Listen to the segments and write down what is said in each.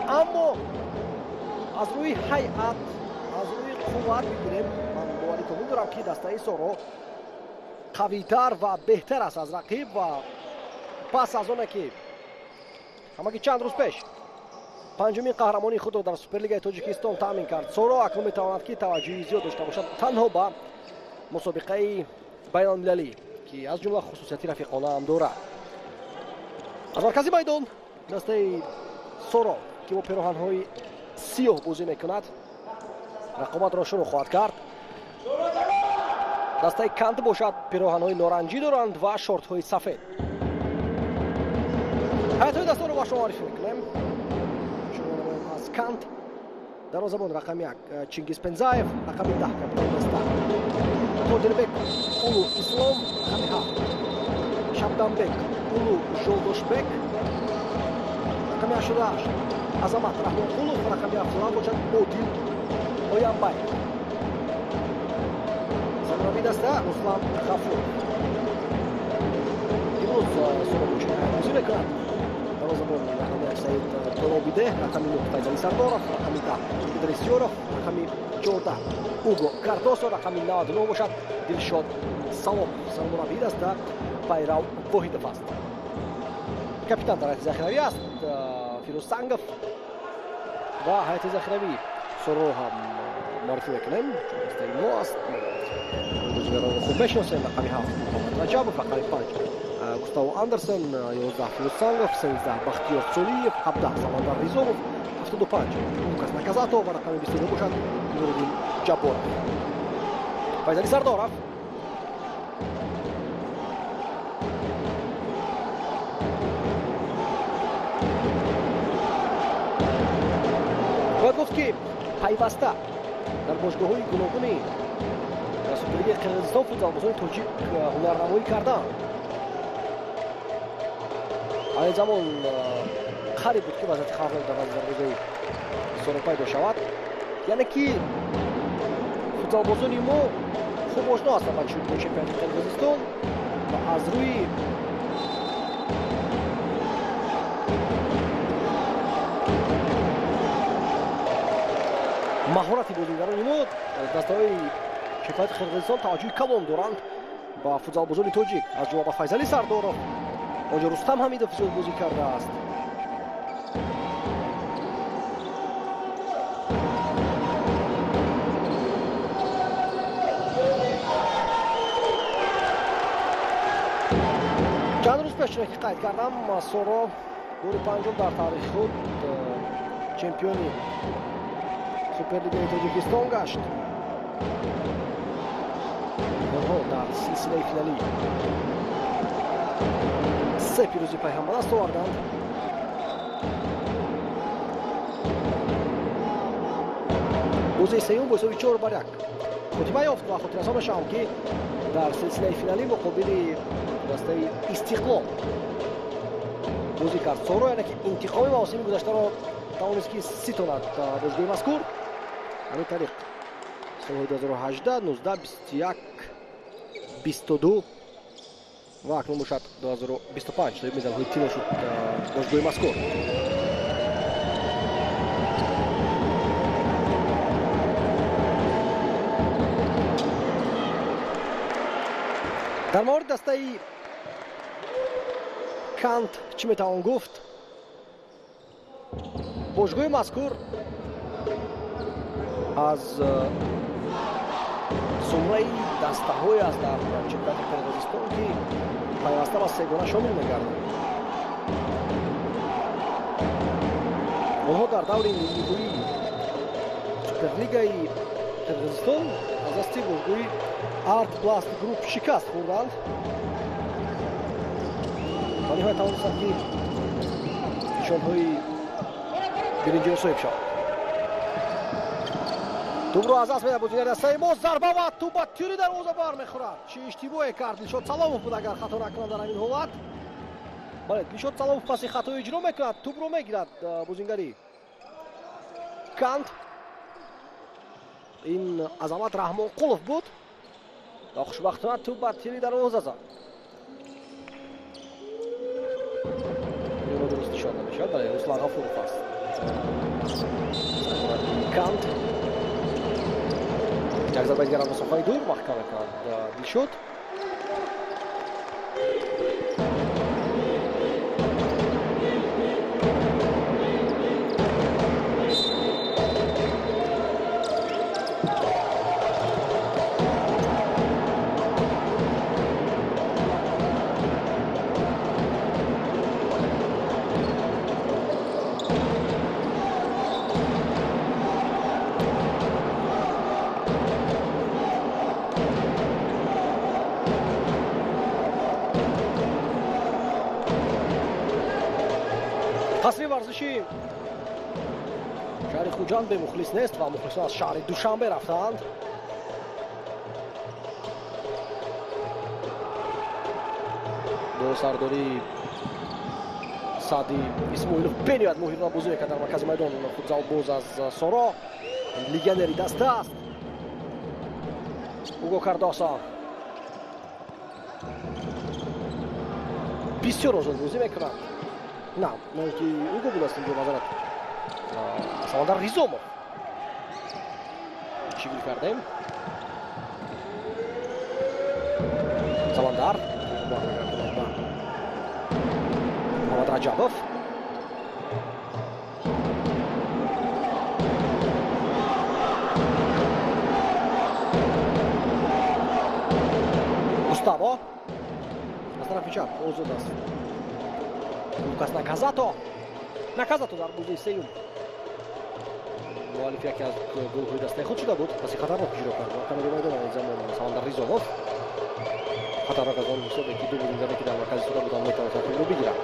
аммо аз рӯи ҳайат, аз рӯи қувват бигирем, ман боварӣ комил дорам ки дастаи Соро қавитар ва беҳтар аст аз рақиб ва пас аз оне ки ҳамаги чанд рӯз пеш панҷумин қаҳрамонии худро дар Суперлигаи Тоҷикистон таъмин кард. Соро акнун метавонад ки таваҷҷӯҳи зиёд дошта бошад танҳо ба мусобиқаи байнулмилалӣ ки аз ҷумла хусусияти рафиқона ҳам дорад. аз маркази майдон дастаи Соро ки бо пироҳанҳои сиёҳ бозӣ мекунад рақобатро шурӯъ хоҳад кард. дастаи Кант бошад, пироҳанҳои норанҷӣ доранд ва шортҳои сафед. ҳайатҳои дастаро ба шумо маърифӣ мекунем. аз Кант дарвозабон рақами 1 Чингиз Пензаев, рақами 10 капитани даста Тодирбек Улу Ислом, рақами 7 Шабданбек Улу Жолдошбек, рақами 88 Азамат Раҳмонқулов, рақами 70 бошад Одил Оянбаев. замонави даста Руслан Ғафуров. имрӯз Соро бозӣ мекунад. дарвозабон рақами 1 Саид Торобидеҳ, рақами 9 Файзали Сардоров, рақами 10 Идрис Ёров, рақами 14 Уго Кардосо, рақами 99 бошад Дилшод Саломов. замонави даста Байрав Воҳидов аст. капитан дар ҳайати захиравӣ аст Фирӯз Сангов ва ҳайати захиравӣ Соро ҳам маърифӣ мекунем, чун дастаи мо аст. бозигарони хуб мешиносем. рақами 7 Муҳаммад Раҷабов, рақами 5 Густаво Андерсен, 11 Фирӯз Сангов, 13 Бахтиёр Солиев, 17 Самандар Ризонов, 75 Лукас Наказатов ва рақами 22 бошад Нуриддин Ҷабборов. Файзали Сардоров, бояд гуфт ки пайваста дар бошгоҳҳои гуногуни Суперлигаи Қирғизистон футзалбозони тоҷик ҳунарнамоӣ карданд. ҳамин замон қариб буд ки вазъияти хавфнок дар зарбозаи Соро пайдо шавад. яъне ки футзалбозони мо хуб ошно ҳастанд ба чемпионати Қирғизистон ва аз рӯи маҳорати бозигарони мо дастаҳои чемпионати Қирғизистон таваҷҷӯҳи калон доранд ба футзалбозони тоҷик. аз ҷумла ба Файзали Сардоров, онҷо Рустам Ҳамидов зиёд бозӣ кардааст. чанд рӯз пеш чуноки қайд кардам, Соро бори панҷум дар таърихи худ чемпиони Суперлигаи Тоҷикистон гашт. онҳо дар силсилаи финалӣ се пирӯзӣ пайҳам ба даст оварданд. бозии сеюм бо ҳисоби 4-1 хотима ёфт ва хотиррасон мешавам ки дар силсилаи финалӣ муқобили дастаи Истиқлол бозӣ кард Соро, яъне ки интиқоми мавсими гузаштаро тавонист ки ситонад бозгоҳи мазкур. ҳамин тариқ солҳои 2018, 19, 21, 22 ва акнун бошад 2025 соҳиб медалҳои тимо шуд бозгоҳи мазкур. дар мавриди дастаи Кант чӣ метавон гуфт? божгоҳи мазкур аз сумраи дастаҳое аст дар чемпионати Қирғизистон ки пайваста ба сегона шомил мегарданд. онҳо дар даври миллигӯии Суперлигаи Қирғизистон аз дасти божгоҳи Арт Пласт Групп шикаст хӯрданд. ва ниҳоят тавонистанд ки нишонҳои биринҷиро соҳиб шаванд. тӯбро аз даст медиҳад бозигари дастаи мо. зарба ва тӯб ба тири дарвоза бармехӯрад. чӣ иштибоҳе кард Дилшод Саломов буд агар хато накунад дар ҳамин ҳолат. бале, Дилшод Саломов паси хато иҷро мекунад. тӯбро мегирад бозигари Кант. ин Азамат Раҳмонқулов буд. хушбахтона тӯб ба тири дарвоза зад. дуруст нишон намешавад, бале Руслан Ғафуров аст. зарбаизгар аз масофаи дур маҳкам мекунад Дилшод. қасри варзиши шаҳри Хуҷанд бемухлис нест ва мухлисон аз шаҳри Душанбе рафтаанд. бо сардори Саъди Исмоилов бениҳоят моҳирона бозӣ мекард дар маркази майдон. футзалбоз аз Соро легионери даста аст. Уго Кардосо бисёр озод бозӣ мекунад. نه که اوگو بود است اینجا مذارت سمندر ریزومو چیگل کردیم سمندر محمد رجبوف گوستاو از طرف چپ озод است. Лукас Наказато дар бузии сеюм муаллиф яке аз голҳои дастаи худ шуда буд. паси хатарнок иҷро кард. камери майдон ин замон Самандар Ризомов хатарнок аз он ҳисобе ки ду бузингаре ки дар маркази шуда буданд метавонад таркибро бигирад.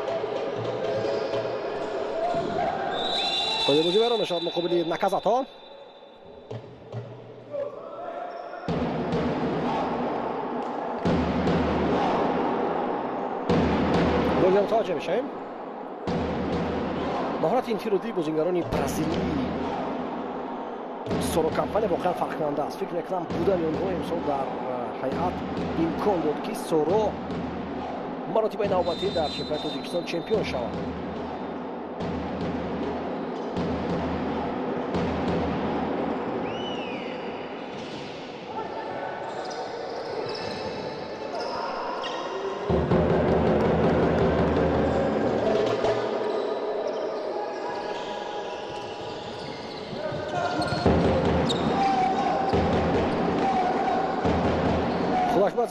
қоидаи бозӣ вайрон мешавад муқобили Наказато. бози мутаваҷҷеҳ мешавем. маҳорати инфиродии бозингарони бразилии Соро компания воқеан фарқкунанда аст. фикр мекунам будани онҳо имсол дар ҳайат имкон дод ки Соро маротибаи навбатӣ дар чемпионати Тоҷикистон чемпион шавад.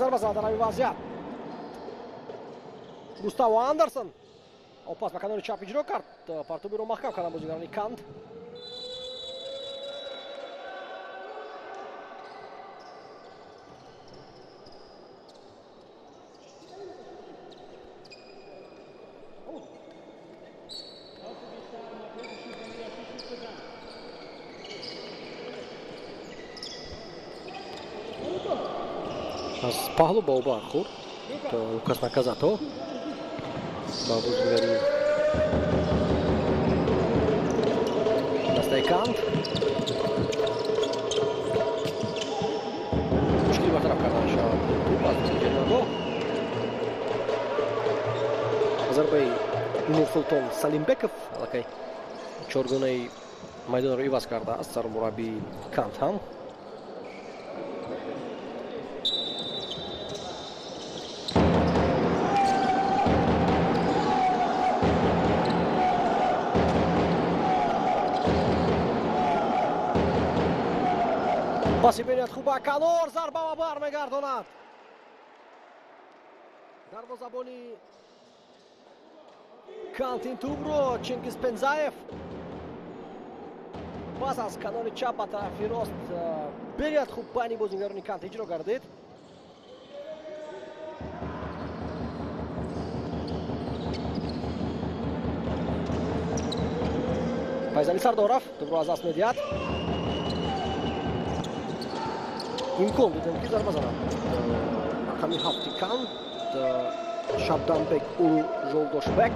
зарба зад дар ҳамин вазъият Густаво Андерсон опас ба канори чап иҷро кард. партубиро маҳкам карданд бозигарони Канд. аз паҳлу ба ӯ бархӯрд Лукас Наказато ба бозигари дастаи Канд мушкилӣ бартараф карда мешавад. зарбаи Нурсултон Салимбеков аллакай чоргонаи майдонро иваз кардааст сармураббии Канд ҳам. паси бениҳоят хуба Канор зарба ва бармегардонад. дарвозабони Канд ин тӯбро Чингиз Пензаев пас аз канори чап ба тарафи рост бениҳоят хуб байни бозингарони Канд иҷро гардид. Файзали Сардоров тӯбро аз даст медиҳад. имкон дидем ки зарба занад рақами ҳафти Канд Шабданбек Улу Жолдошбек.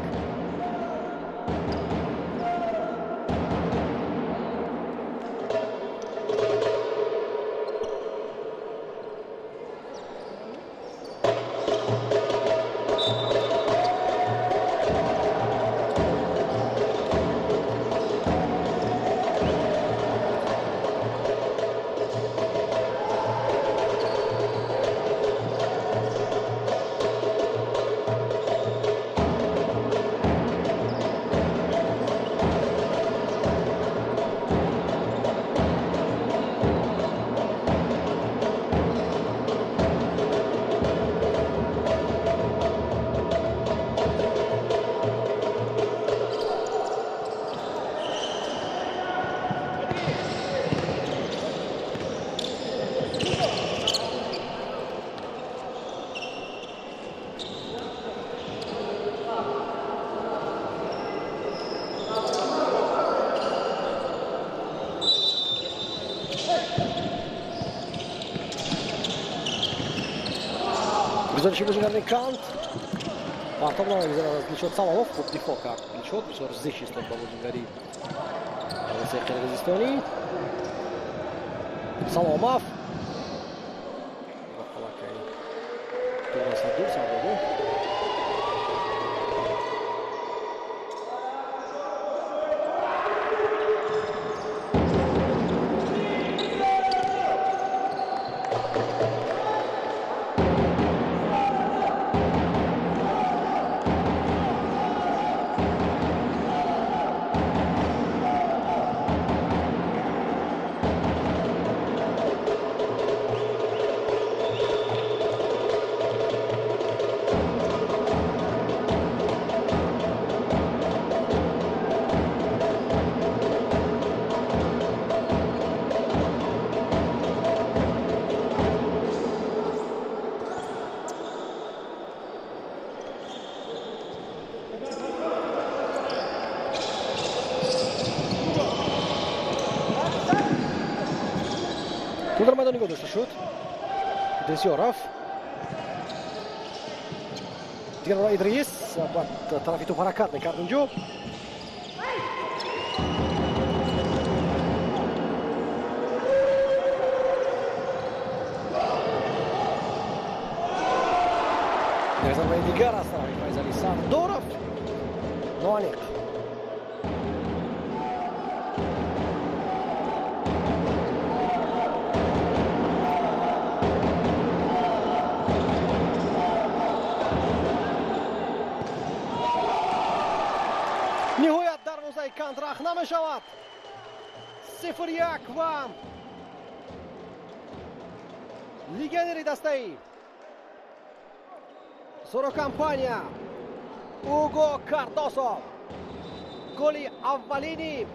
Bisogna выжигать кант. Потом надо различать Саламов, Дифока. Лечет, что различить, что выжигари. Всех Кыргызстани. Саламов. Тура садил, садил. Тудор майдонига дошта шуд. Десёров. Дигар Идрис бат тарафи ту ҳаракат мекард инҷо. зарбаи дигар аз тарафи Файзали Сардоров. Ноаниқ. ниҳоят дарвозаи кант рахна мешавад. 0-1 ва легионери дастаи Сорокомпания Уго Картосов голи аввалини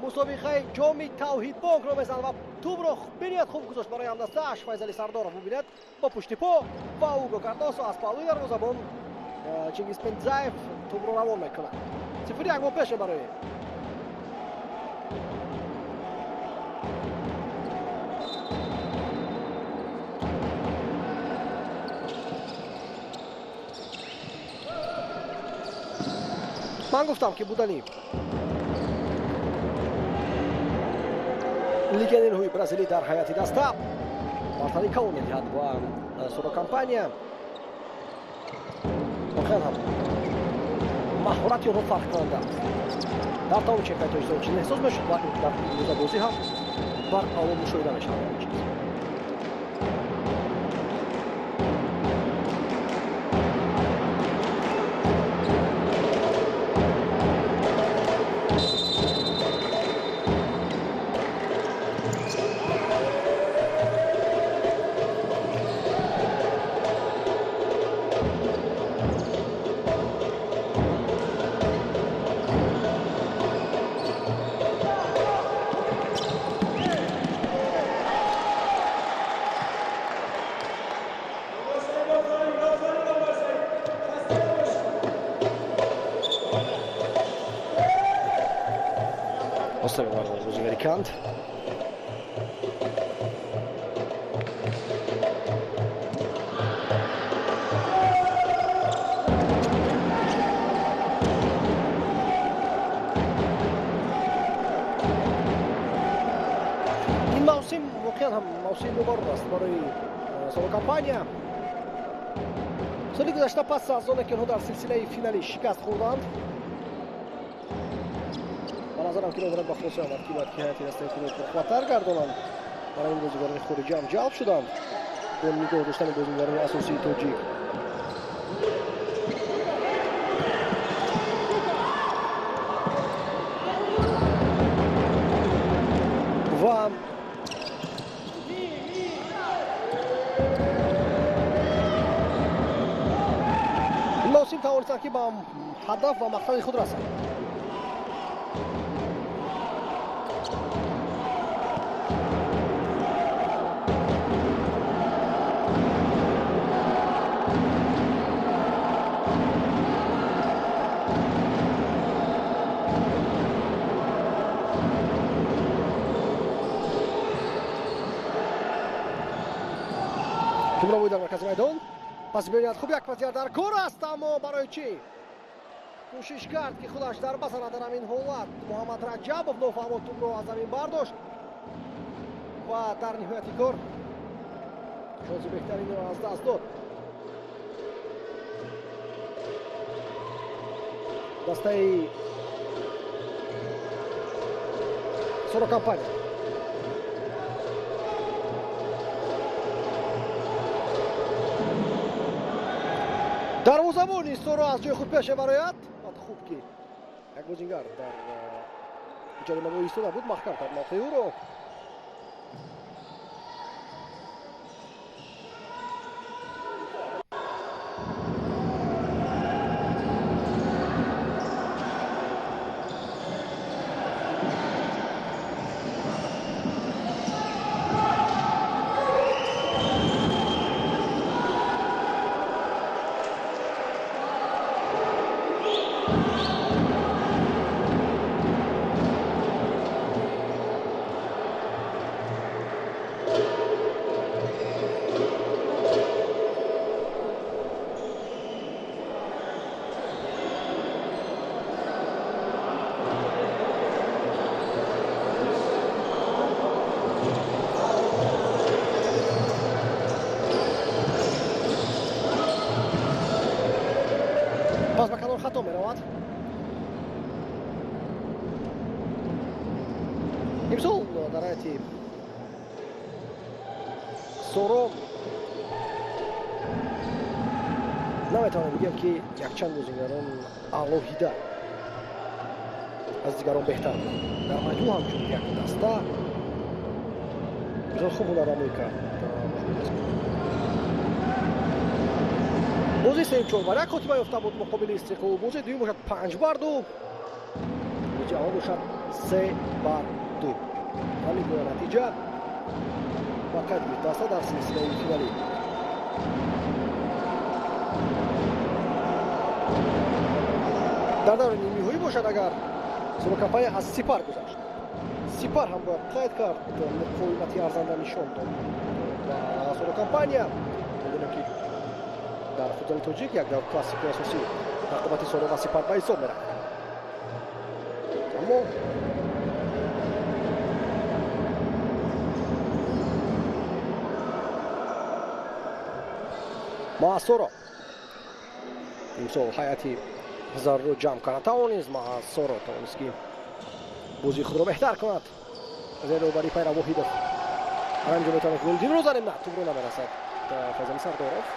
мусобиқаи ҷоми Тавҳидбонкро мезанад ва тӯбро бинияд хуб гузошт барои ҳамдастааш. Файзали Сардоров мубинад бо пушти по ва Уго Картосов аз паҳлӯи дарвозабон Чингиз Пензаев тӯбро равон мекунад. 0-1 бо пеше барои ман гуфтам ки будани легионерҳои бразилӣ дар ҳайати даста бартарӣ калон медиҳад ва Сорокомпания охир ҳам маҳорати онҳо фарқкунанда аст. дар тамоми чемпионатҳои ҷаҳон чиз эҳсос мешуд ва дар имрӯзабозӣ ҳам бар аввал мушоҳида мешавад ин чиз. Ostavimo naravno uzimeri kant. این موسم واقعا هم موسم مبارک است برای Сорокомпания. سالی گذشته پس از آنکه آنها در سلسله فینالی شکست خوردند به نظرم که دارند با خلاصه آمد که باید که حیاتی دسته کنید پرخواتر گردانند برای این بازیگران خارجی هم جلب شدند با نگاه داشتن بازیگران اساسی تاجیک. و موسم توانستند که با هدف و مقصد خود رسند. Тумровой дар маркази майдон. Пас меояд хуб як вазъият дар кор аст, аммо барои чӣ? кӯшиш кард ки худаш зарба занад дар ҳамин ҳолат. Муҳаммад Раҷабов нофаҳмо тумро аз замин бардошт ва дар ниҳояти кор шонси беҳтаринро аз даст дод. дастаи Соро Компания. дарвозабони Соро аз ҷои худ пеш мебарояд. хуб ки як бозингар дар ҷаримаҳои истода буд, маҳкам кард мавқеи ӯро. пас ба канор хато меравад. имсол дар ҳайати Соро наметавонам бигем ки якчанд бозингарон алоҳида аз дигарон беҳтар дар маҷмӯъ ҳамчун як даста бисёр хуб ҳунаррамӯӣ кард. бози 3-4 хотима ёфта буд муқобили Истиқлол. бози дуюм бошад 5-2. ҷавоб бошад 3-2. ҳамин гуна натиҷа ба қайд даста дар силсилаи финалӣ. дар даври нимниҳоӣ бошад агар Соро Компания аз Сипар гузашт. Сипар ҳам бояд қайд кард, муқовимати арзанда нишон дод ба Соро Компания. медонем ки дар футболи тоҷик як дар классикои асосӣ рақобати Соро ва Сипар ба ҳисоб мерафт. аммо ма Соро имсол ҳайати зарро ҷамъ карда тавонист. ма Соро тавонист ки бозии худро беҳтар кунад. зеро бари Пайра Воҳидов ҳаминҷо метавонад гӯли димро занем. на тумро намерасад Файзали Сардоров.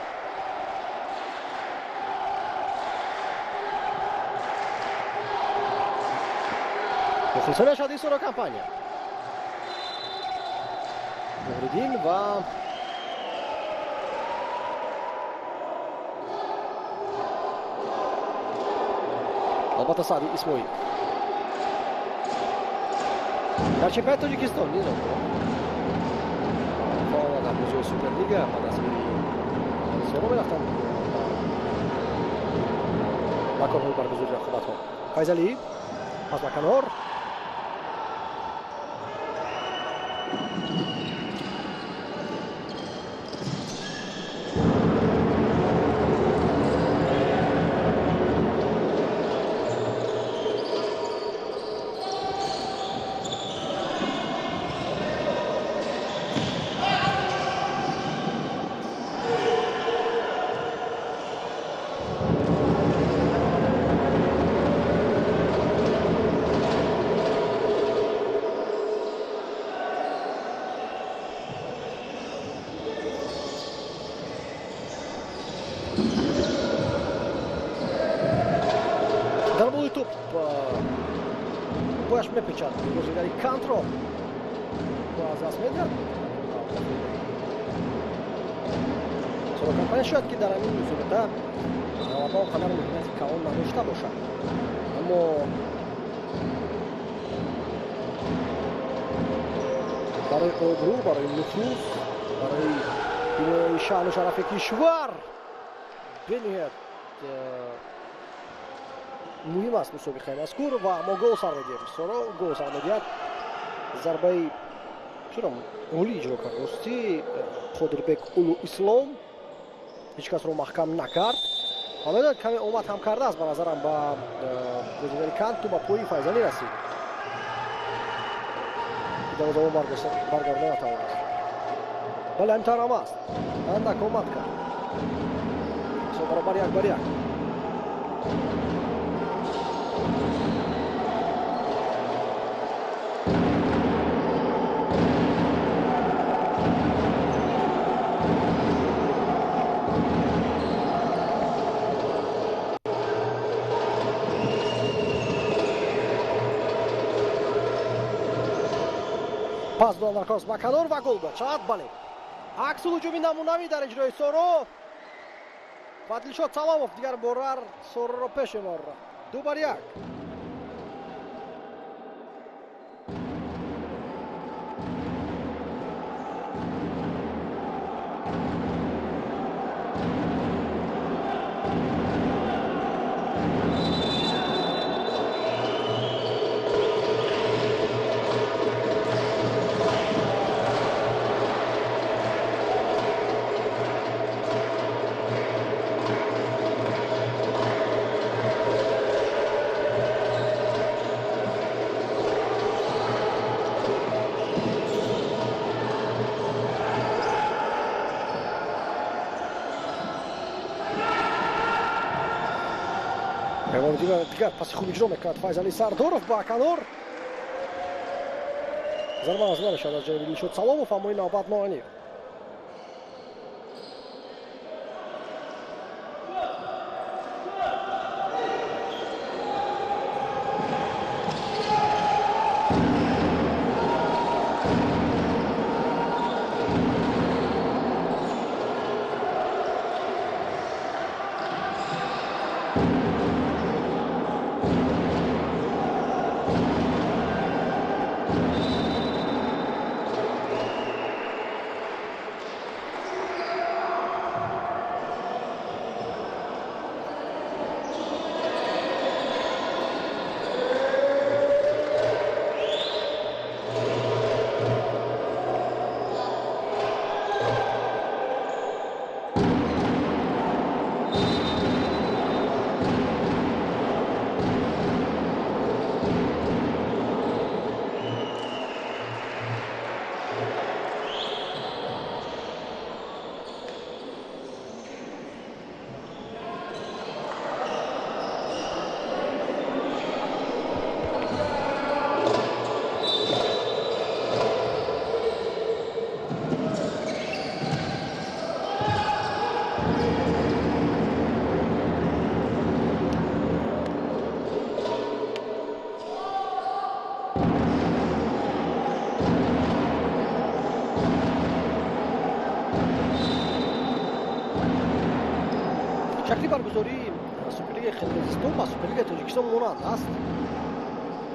мухлиса мешавад ин Соро Компания. Нуриддин ва албатта Саъди Исмоил. дар чемпионати Тоҷикистон низом фаъол дар бозиҳои Суперлига ба дастгири Соро мерафтанд ба корҳои баргузори рақобатҳо. Файзалӣ пас ба канор. дар боли топ бояш мепечад бозигари Кантро ва аз даст медиҳад. Соро Компания шояд ки дар ҳамин мусобиқа ғалаба қадар муҳимати калон надошта бошад, аммо барои обрӯ, барои нуфуз, барои бинои шаъну шарафи кишвар бениҳоят муҳим аст мусобиқаи мазкур ва мо гол сар медиҳем. Соро гол сар медиҳад. зарбаи چرا اولی اجرا کرد راستی قادربек улу ислом هیچ کس رو محکم نکرد حالا کمی اومد هم کرده است به نظرم با گزینه کانتو با پوی فیضانی رسید دروازه برگردان نتوانست بله امتحان هم است اندک اومد کرد سو برابر یک بر یک پاس دادن در کراس با کنار و گل داد چقدر بله عکس هجومی نمونوی در اجرای سورو فضلشاد سلاموف دیگر برر سورو رو پیش بر 2-1 دیگر پس خوب اجرا میکرد فیض علی سردارов با کنار ضربه از نشد از جانب شد سلاموف اما این نوبت مانی شکلی برگزاری سوپرلیگ قرقیزستان با سوپرلیگ تاجیکستان مانند است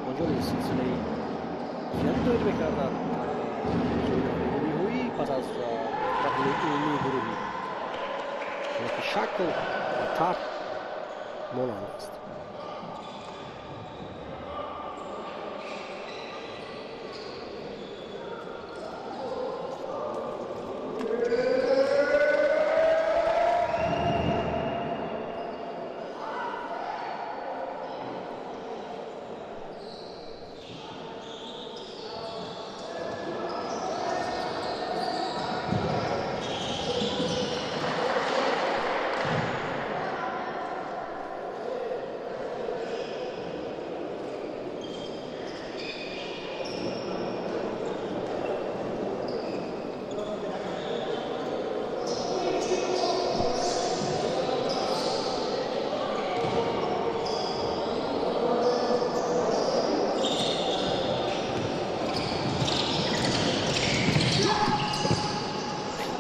آنجا سلسله فینالی دایر می‌کردند نیمه‌نهایی پس از مقابله گروهی که شکل و طرح مانند است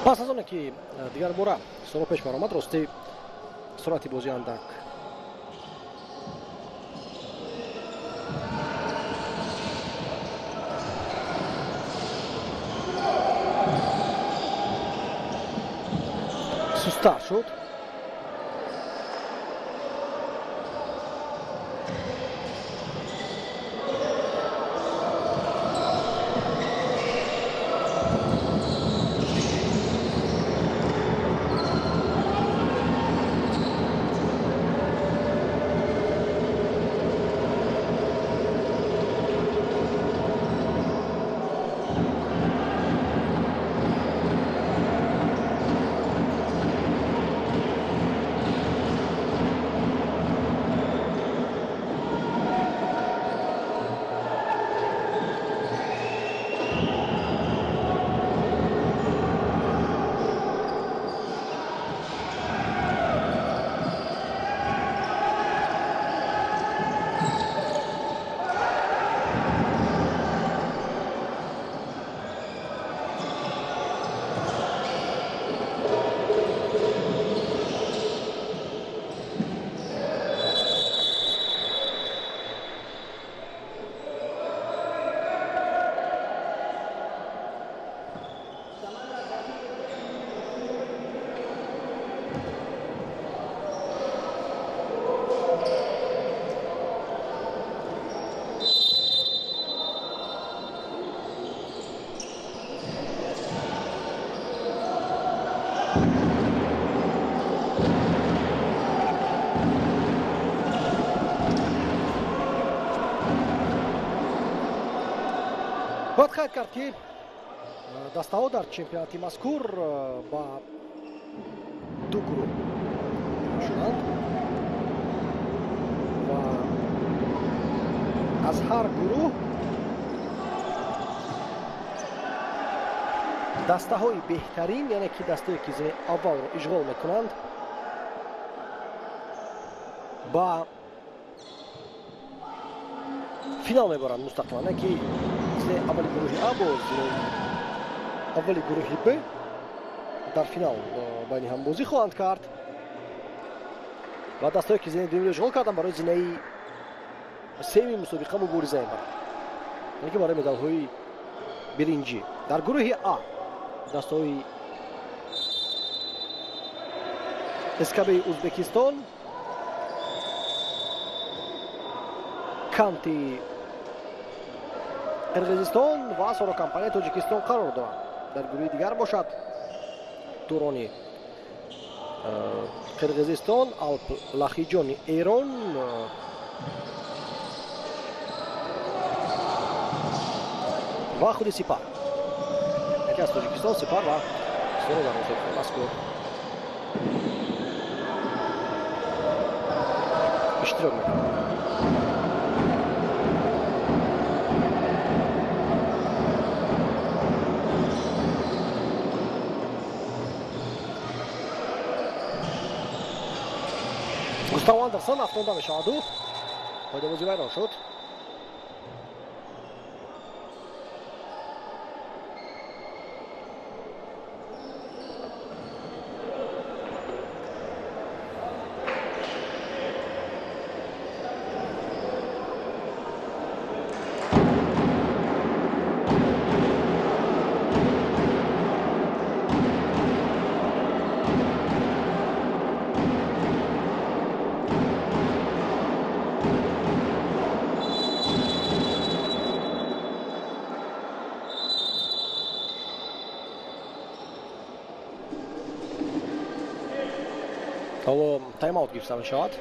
پس از آنه که دیگر باره سورو پیش برآمد راستی سرعت بازی اندک سست‌تر شد бояд қайд кард ки даставо дар чемпионати мазкур ба ду гурӯҳ шуданд ва аз ҳар гурӯҳ дастаҳои беҳтарин, яъне ки дастае ки зини аввалро ишғол мекунанд, ба финал мебаранд мустақилан, не ки зини аввали гурӯҳи А бо зини аввали гурӯҳи Б дар финал байни ҳам бозӣ хоҳанд кард ва дастае ки зини дуюмиро ишғол карданд барои зинаи семи мусобиқа мубориза мебаранд, яъне ки барои медалҳои биринҷӣ. Дар гурӯҳи А дастаҳои СКБ Узбекистон, Канти Қирғизистон ва Сорокампания Тоҷикистон қарор доранд. Дар гурӯҳи дигар бошад Турони Қирғизистон, Алп Лахиҷони Эрон, ва худи Сипар. Яке аз Тоҷикистон, Сипар ва Соро дар мусобиқаи мазкур иштирок мекунанд. Густаво Андерсон афтонда мешавад. қоидабозӣ вайрон шуд. ҳоло тайм-аут гирифта мешавад.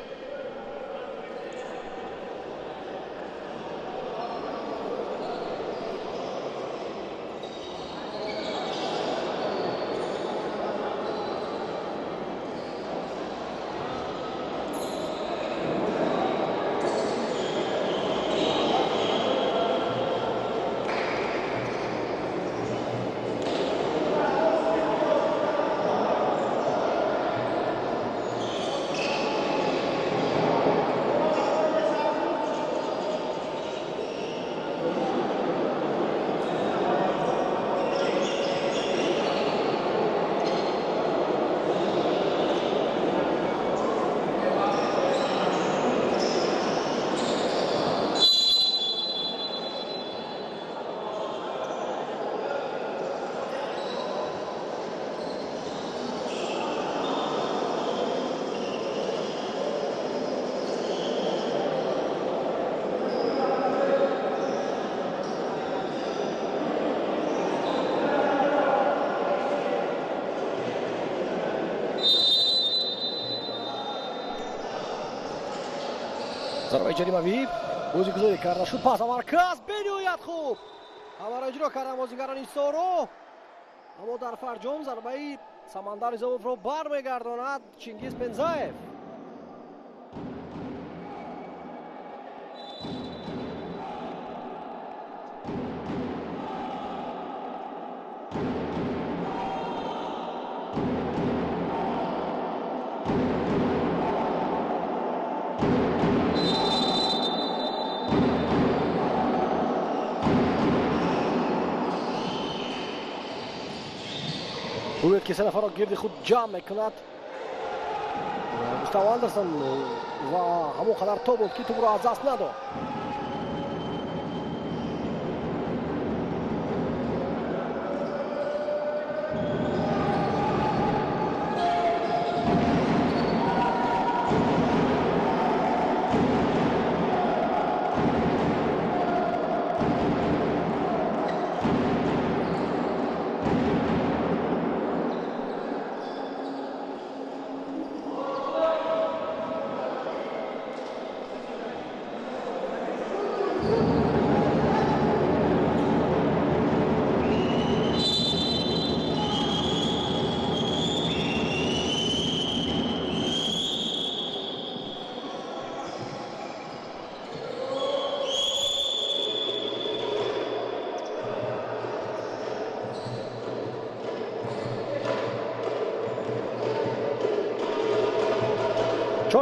зарбаи ҷаримавӣ бозигузорӣ карда шуд. Пас марказ бениҳоят хуб ҳамаро иҷро карданд бозигарони Соро, аммо дар фарҷом зарбаи Самандари Зобовро бармегардонад Чингиз Пензаев. умед ки се нафарро гирди худ ҷамъ мекунад. Густаво Андерсон ва ҳамон қадар то буд ки тӯбро аз даст надод.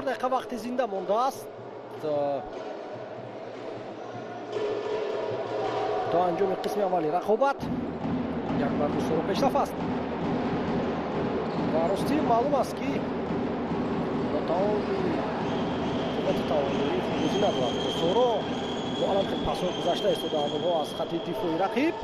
دقیقه وقت زنده مونده است تا انجام قسم اولی رقابت. یک مرد سرو پیشرفت است و راستی معلوم است که قوت تعاملی خروجی ندارد. سرو با الان خیلی پاسور گذشته است و از خط دفاعی رقیب.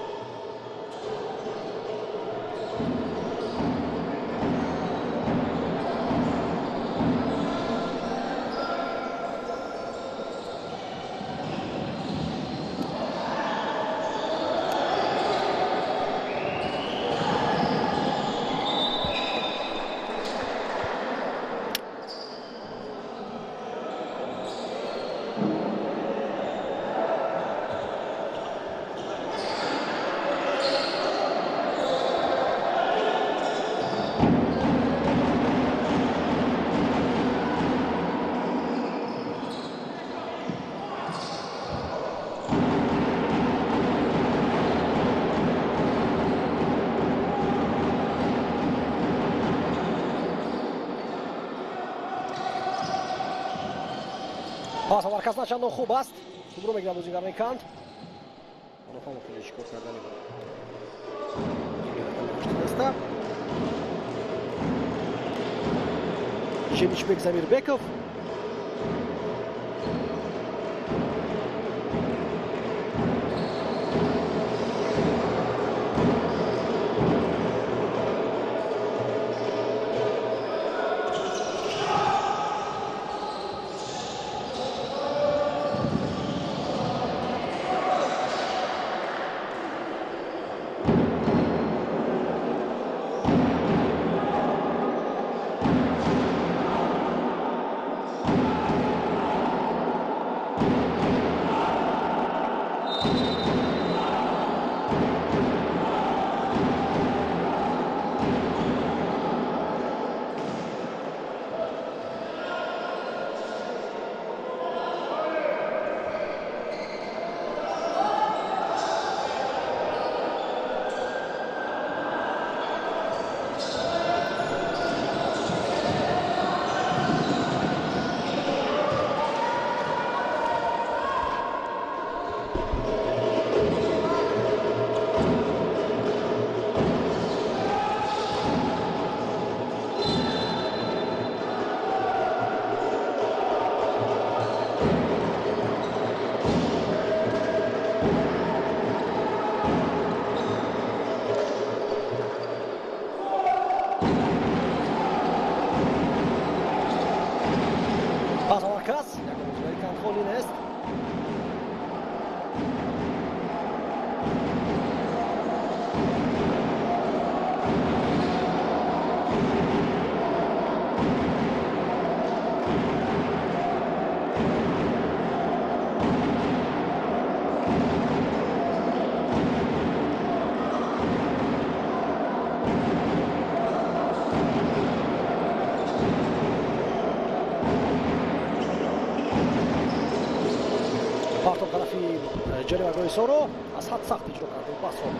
پاس مرکز نچندان خوب است. خوب رو میگیرن بازیگران کانت. اونها هم خیلی شکر کردن است. Şemiçbek Zamirbekov. Pas markas, jako Amerikan Colin jest. Партон тарафи ҷарима гоҳи соро аз ҳад сахт иҷро кард пасро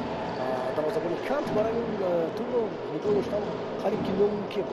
дарвозабони кант барои ин турро нигоҳ доштан халин ки номумкин.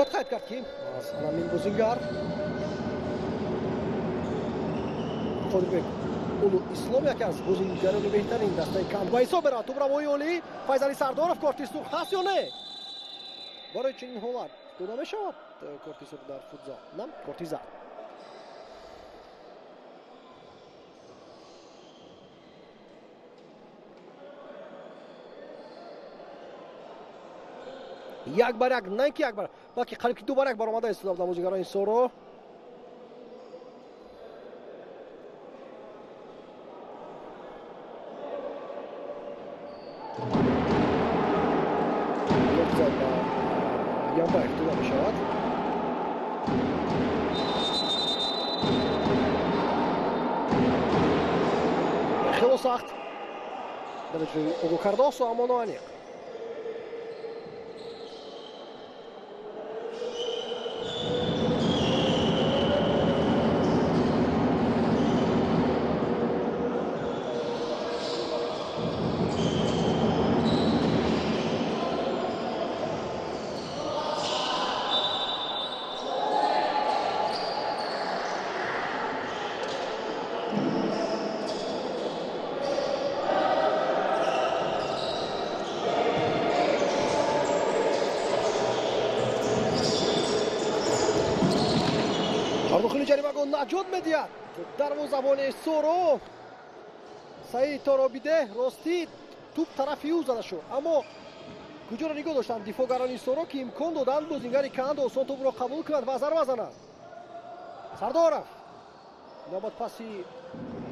Отқайт кард ки аз Аламин Бузингар Қодирбек улу ислом яке аз бозингарони беҳтарин дастаи канд ба ҳисоб меравад. тӯбравои олӣ файзали сардоров корти сурх ҳаст ё не? барои чунин ҳолат дода мешавад корти сурх дар футзал? На, корти зард. як бар як, не ки як бар, балки қариб ки ду бар як бар омада истода буданд бозингарони соро. Янбаев дода мешавад. хело сахт дар ҷои Уго Кардосо, аммо ноаниқ. дохили ҷаримаго наҷот медиҳад дарвозабони соро. Саид Торобидеҳ ростӣ туп тарафи ӯ зада шуд, аммо куҷоро нигоҳ доштанд дифоъгарони соро ки имкон доданд бозингари Канад осон тӯбро қабул кунад ва зарба занад. Сардоров навбат паси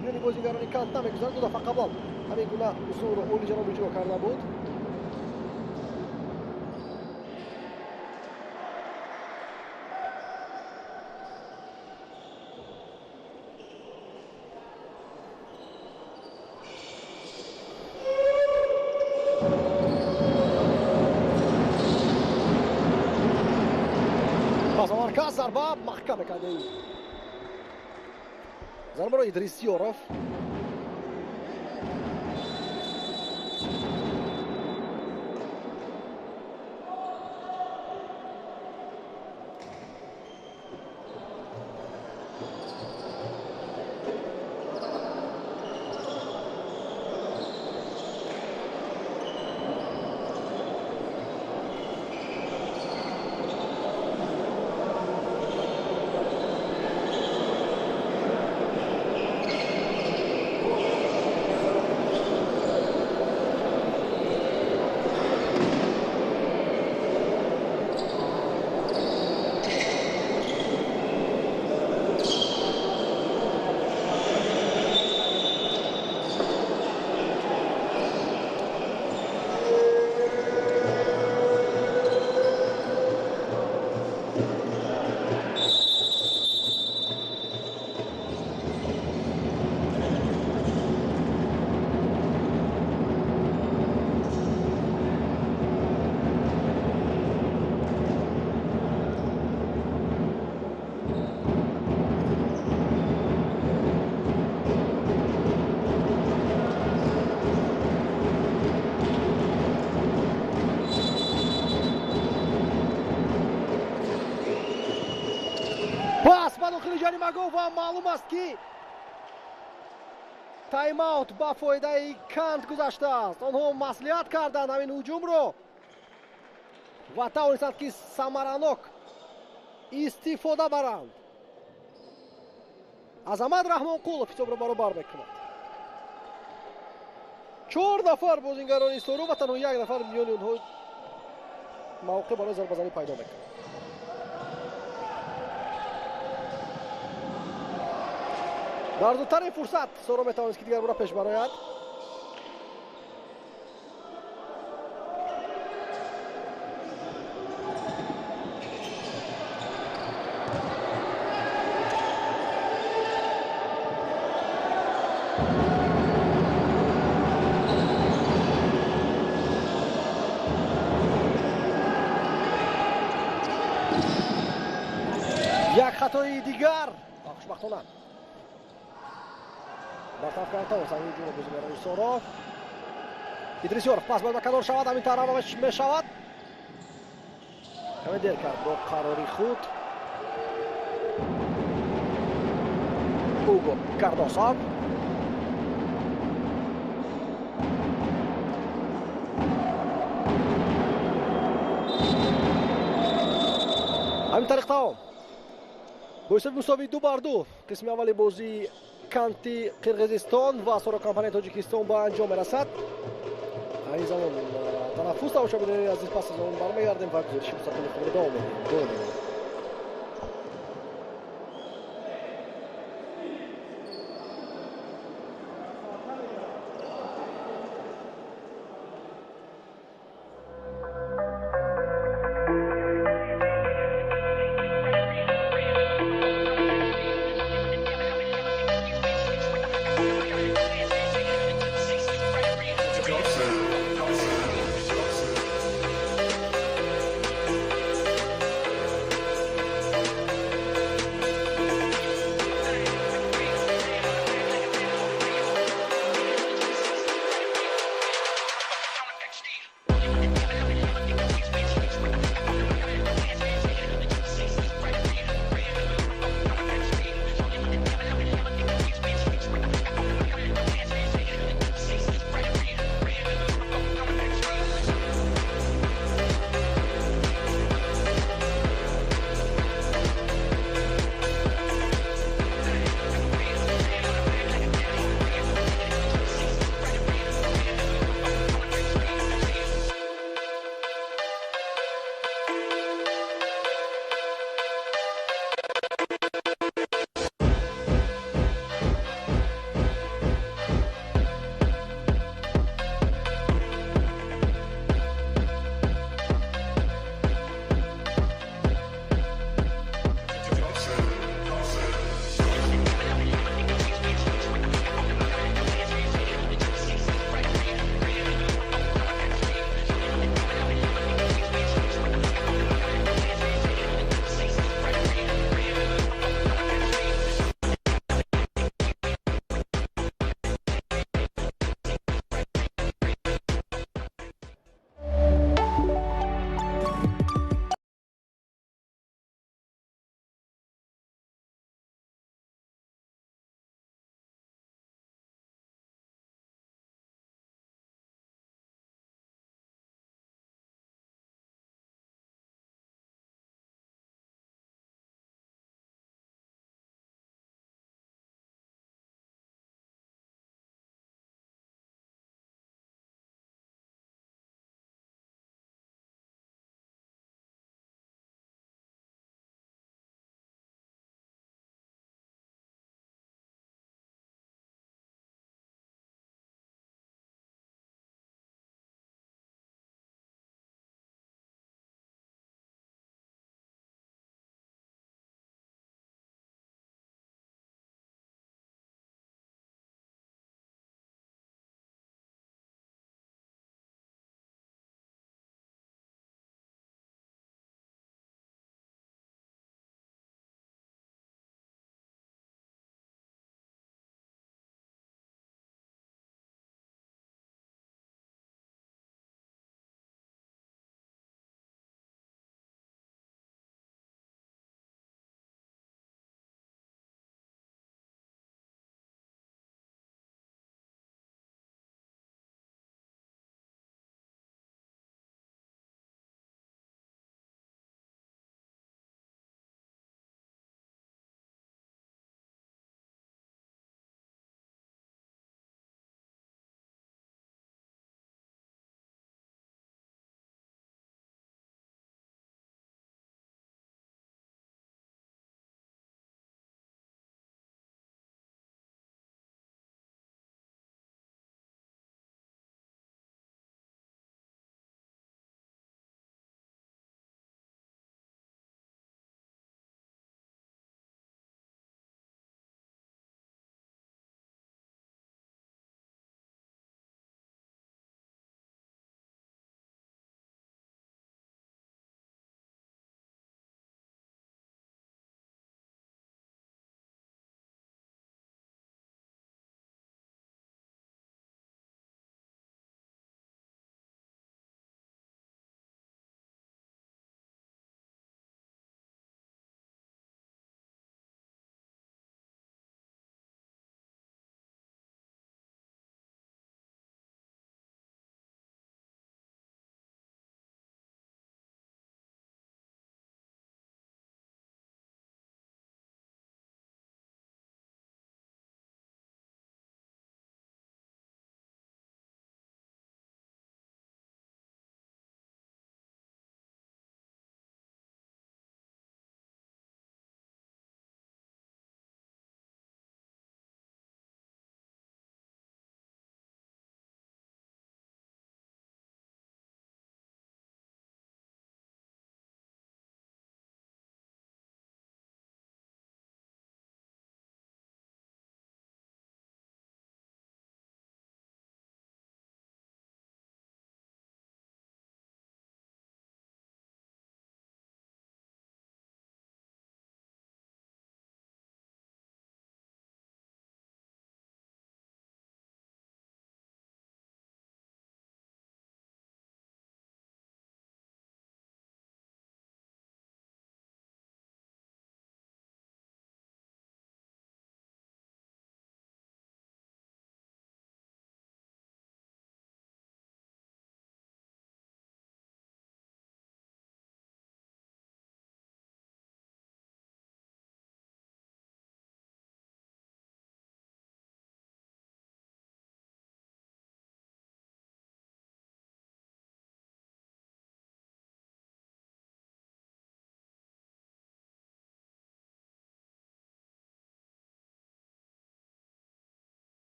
миёни бозингарони Канад намегузарад. ду дафъа қабл ҳамин гуна ҳузурро олиҷаноb иҷро карда буд. марказ зарба маҳкам мекарда ӯ. зарбаро Идрисёров. пас ба дохили ҷаримаго ва маълум аст ки тайм-аут ба фоидаи Канд гузаштааст. онҳо маслиҳат карданд ҳамин ҳуҷумро ва тавонистанд ки самаранок истифода баранд. Азамат Раҳмонқулов ҳисобро баробар мекунад. 4 нафар бозингарони соро ва танҳо 1 нафар миёни онҳо мавқеъ барои зарбазанӣ пайдо мекунад. дар зудтарин фурсат соро метавонист ки дигар бора пеш барояд. як хатои дигар хушбахтона бартараф кардан ҳамин ҷуро бозигарони соро. Идрисёров пас бояд ба канор шавад, ҳамин тараф мешавад. каме дер кард бо қарори худ Уго Кардосо. ҳамин тариқтаом бо ҳисоби мусови 2-2 қисми аввали бозии канти қирғизистон ва сорокампанияи тоҷикистон ба анҷом мерасад. ин замон танаффус тамошобинонии азиз, пас аз он бармегардем ва гузариши мустақили хубро давом медиҳем.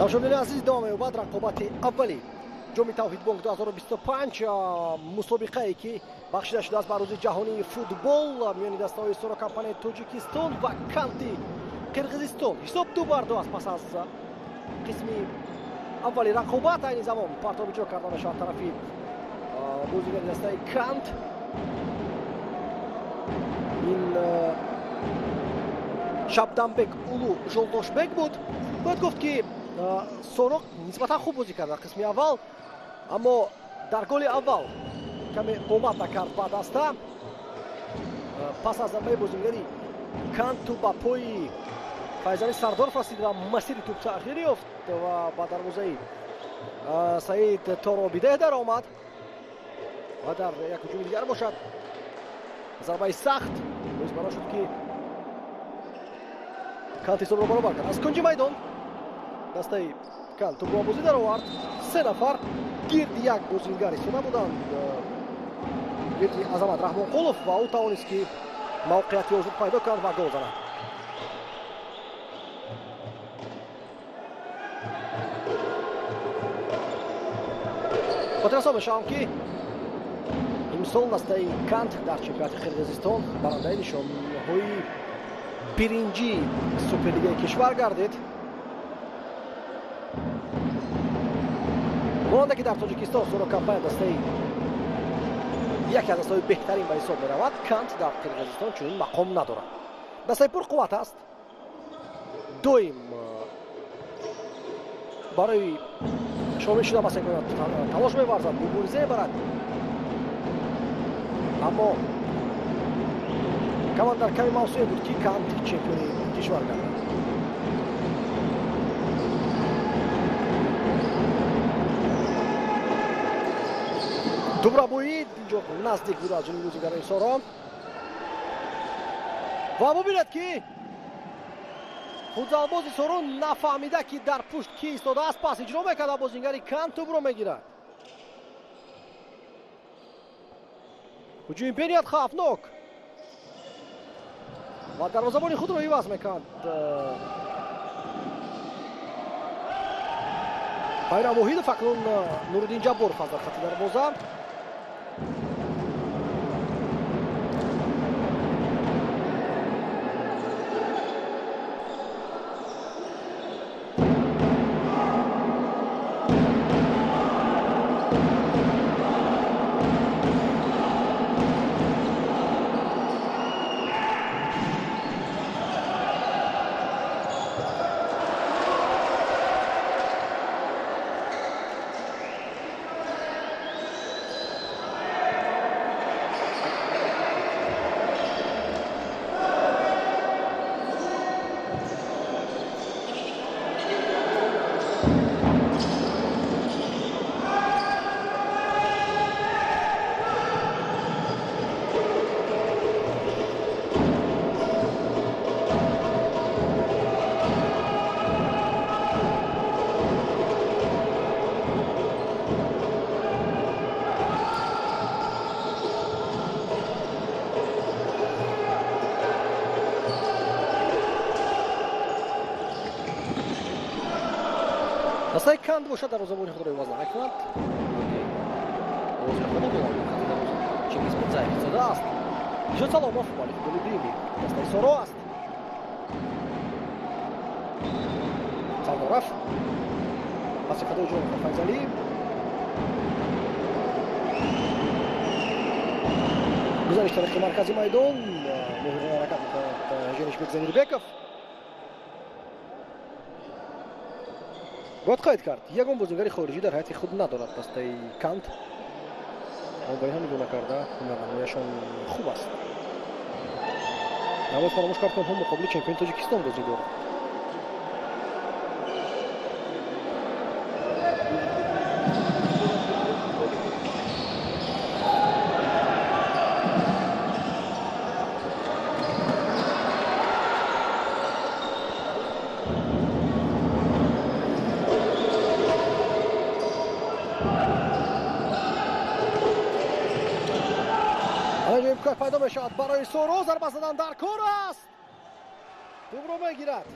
тамошобини азиз давом меёбад рақобати аввали ҷоми тавҳидбонк 2025 мусобиқае ки бахшида шудааст ба рӯзи ҷаҳонии футбол миёни дастаҳои сорокампанияи тоҷикистон ва канти қирғизистон. ҳисоб 2-2 аст пас аз қисми аввали рақобат. айни замон партоб иҷро карда мешавад тарафи бозигари дастаи кант. ин шабдамбек улу жолдошбек буд. бояд гуфт ки соруқ нисбатан хуб бозӣ кард дар қисми аввал, аммо дар голи аввал каме омад накард ба даста. пас аз зарбаи бозигари канту ба пои файзали сардоров расид ва масири туп тағйир ёфт ва ба дарвозаи саид торобидеҳ даромад ва дар як ҳуҷуми дигар бошад зарбаи сахт боис баро шуд ки кант ҳисобро баробар кард. аз кунҷи майдон дастаи кант тӯпро бозӣ даровард. се нафар гирди як бозингар истода буданд, гирди азамат раҳмонқулов, ва ӯ тавонист ки мавқеияти озод пайдо кард ва гол занад. хотиррасон мешавам ки имсол дастаи кант дар чемпионати қирғизистон барандаи нишонҳои биринҷи суперлигаи кишвар гардид. монанда ки дар тоҷикистон сорокампания дастаи яке аз дастаҳои беҳтарин ба ҳисоб меравад, кант дар қирғизистон чунин мақом надорад. дастаи пурқувват аст, доим барои шомил шуда ба секунда талош меварзад, мубориза мебарад, аммо каман дар ками мавсуме буд ки кант чемпиони кишвар гардад. дубрабоид инҷо наздик буд аз ҷониби бозигарони сорон ва мубинед ки футзалбози сорон нафаҳмида ки дар пушт ки истодааст, пас иҷро мекарда бозингари кант тӯбро мегирад. ҳуҷуми бениҳоят хавфнок ва дарвозабони худро иваз мекард. байрам воҳидов, акнун нуриддин ҷабборов аз дар хати дарвоза. дастаи кант бошад дарвозабони худро иваз намекунад. чингиз мирзаев истода аст. ниҷот саломов бале футболи дили дастаи соро аст. сардоров паси хатои ҷониби файзалӣ. гузариш тарафи маркази майдон, муҳрина ҳаракат мекунад ҷенишбек замирбеков. бояд қайд кард, ягон бозингари хориҷӣ дар ҳайати худ надорад дастаи кант. ба ин ҳам нигоҳ накарда намояшон хуб аст. набояд фаромӯш кард ки онҳо муқобили чемпиони тоҷикистон бозӣ дорад. امکان پیدا میشود برای سورو، ضربه زدن در کور است. توپ رو میگیرد.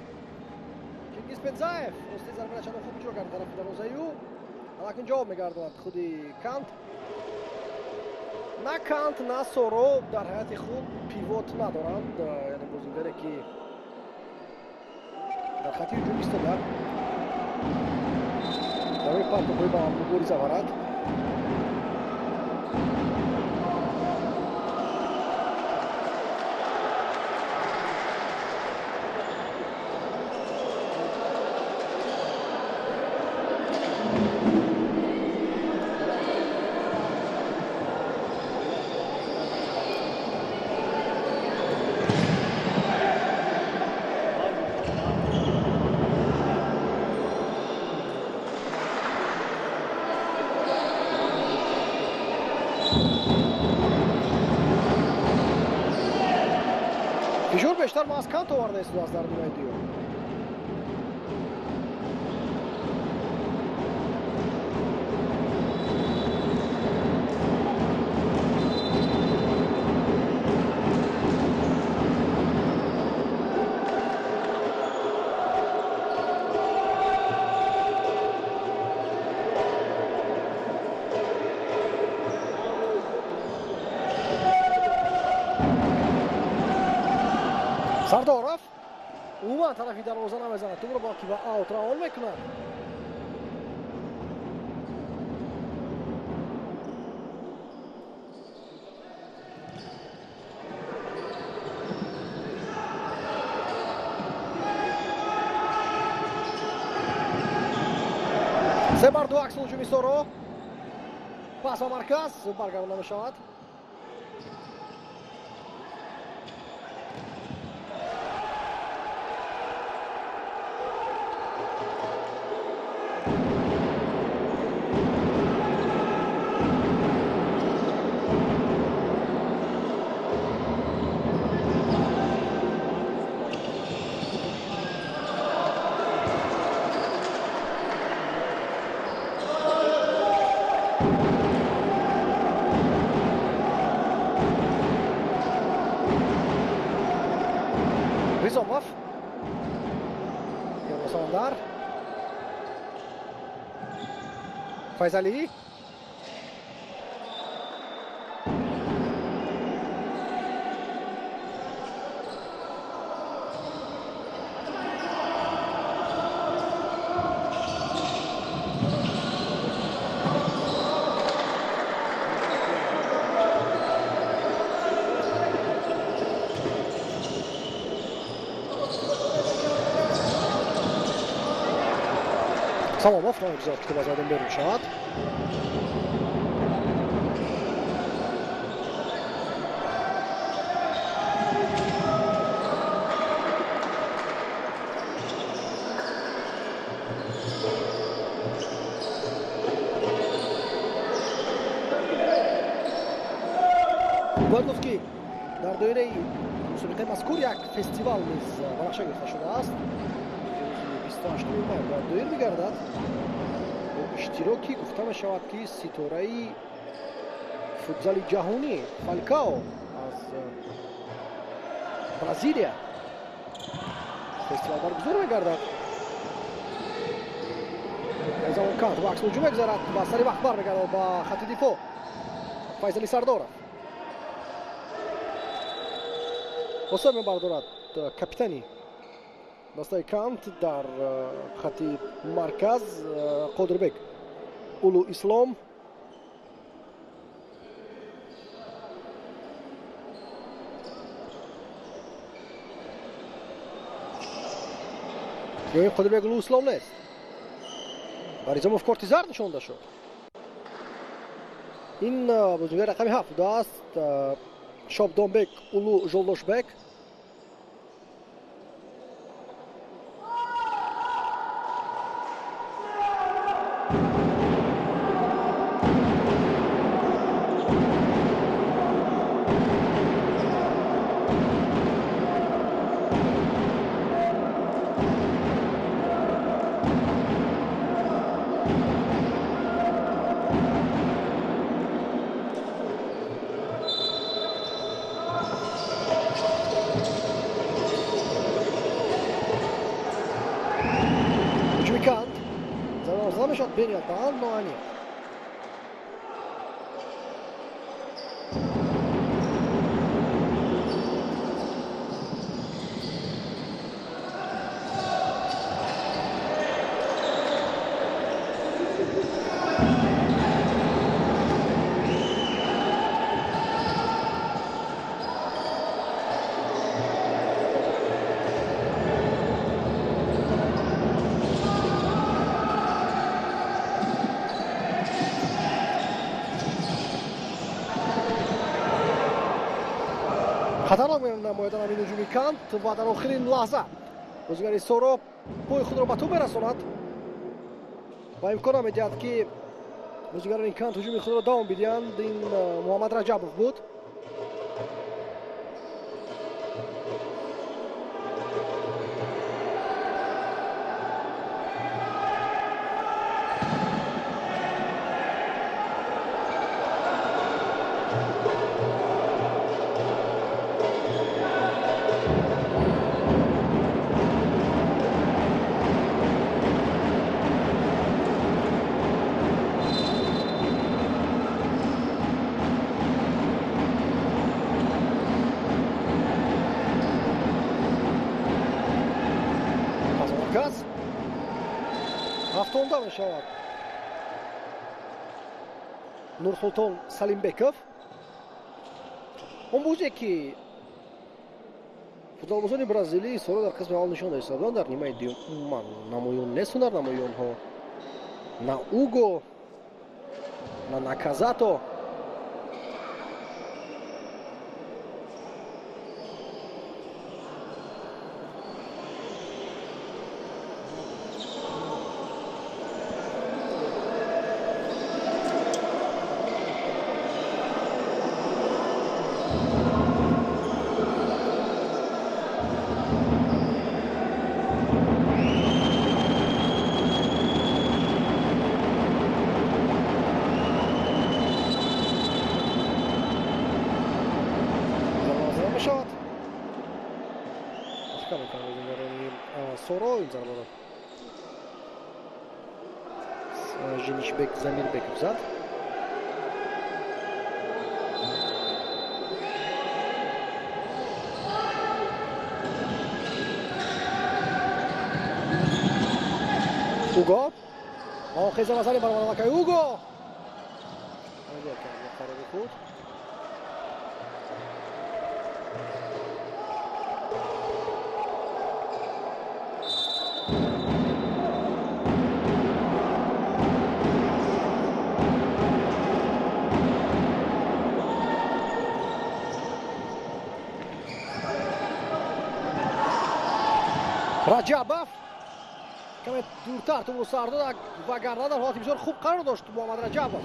Испензаев рости зарба начало خوب اجرا کرد طرف دروازه‌ایو لکن جواب میگردوند خودی کانت نه کانت نه سورو در حیات خود پیوت ندارند یعنی بازیگری که در خط هجوم ایستادند در روی پرتاب با هم مبارزه ورد فشار بیشتر ما از کانت آورده است از در نیمه دیو سردارف عموما طرفی دروازه نمیزند تو رو با کی با اوت راول میکنند سه بار دو عکس هجومی سورو پاس به مرکز برگردانده میشود Rizomov Yevrosamandar Fayzali Salomov نامگذار که باز آدم برون شد باید گفت که در دایره مسابقه مذکور یک فستیوال نیز ورقشه گرفته شده است 28 مای در دایر می‌گردد با اشتراکی گفته می‌شود که ستاره فوتبال جهانی فالکاو از برزیلیا فستیوال برگزار می‌گردد از اون کانت با عکس هجوم می‌گذارد و سری وقت برمی‌گردد با خط دفاع فیصلی سردارف حساب می‌بردارد کاپیتانی دسته کانت در خط مرکز قدربek اولو اسلام یا قدربek اولو اسلام نیست و ریزموف کورتیزار نشانده شد این بازیگر رقم 7 است شابدونبek اولو جولدوشبek خطا میشد بنیاد بغل نوانی. خطرناک نمایدن همین هجومی کانت و در آخرین لحظه بازیگر سورو پای خود را به توپ برساند و امکان میدهد که بازیگران کانت هجوم خود را دوام بدهند. این محمد رجبوف بود. Haftonda میشود نورسултон Салимбеков. اون بوده که футболбозони бразилӣ соро дар қисми аввал нишон истоданд. дар нимаи дуюм намоён нестанд. дар намоёнҳо на Уго, на Наказато, Сороин зарбара. Женишбек Замирбеков зад. Уго. Охеза назари барванакай Уго. Раджабов каме дуртар тумро сар дод ва гарда дар ҳолати бисёр хуб қарор дошт Муҳаммад Раджабов.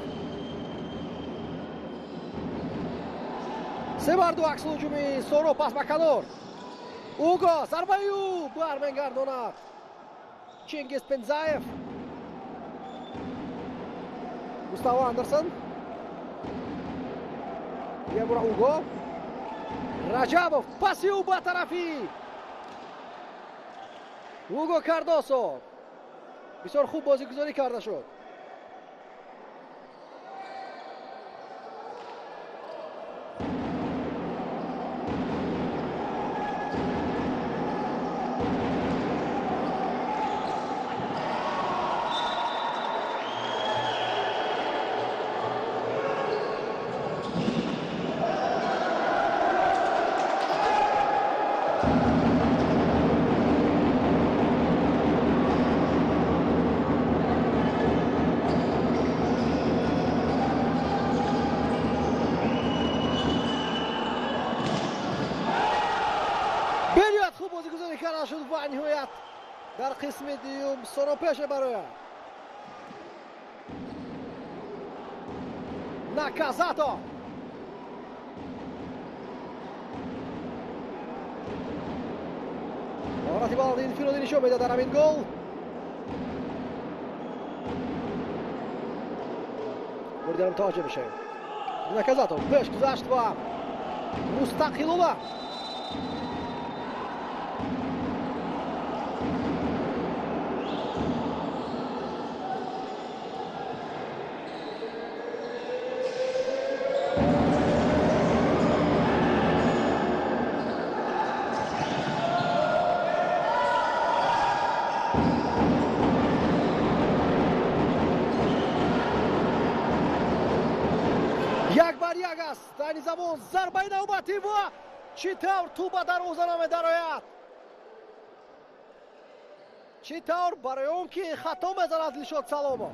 3-2 аксҳуҷуми Соро пас ба канор. Уго зарбаю бармегардонад Чингиз Пензаев. Густаво Андерсон. Як бора Уго. Раджабов паси ӯ ба тарафи Уго Кардосо. бисёр хуб бозигузорӣ карда шуд. کرده شد و نهایت در قسم دوم سورو پیش برآید. ناکازاتو مهارتی بالای اینفیلدی نشون میده در همین گل. گل متوجه میشه. ناکازاتو پیش گذاشت و مستقیلووا айни замон зарбаи навбатӣ ва чӣ тавр ту ба дарвоза намедарояд, чӣ тавр барои он ки хато мезанад Дилшод Саломов.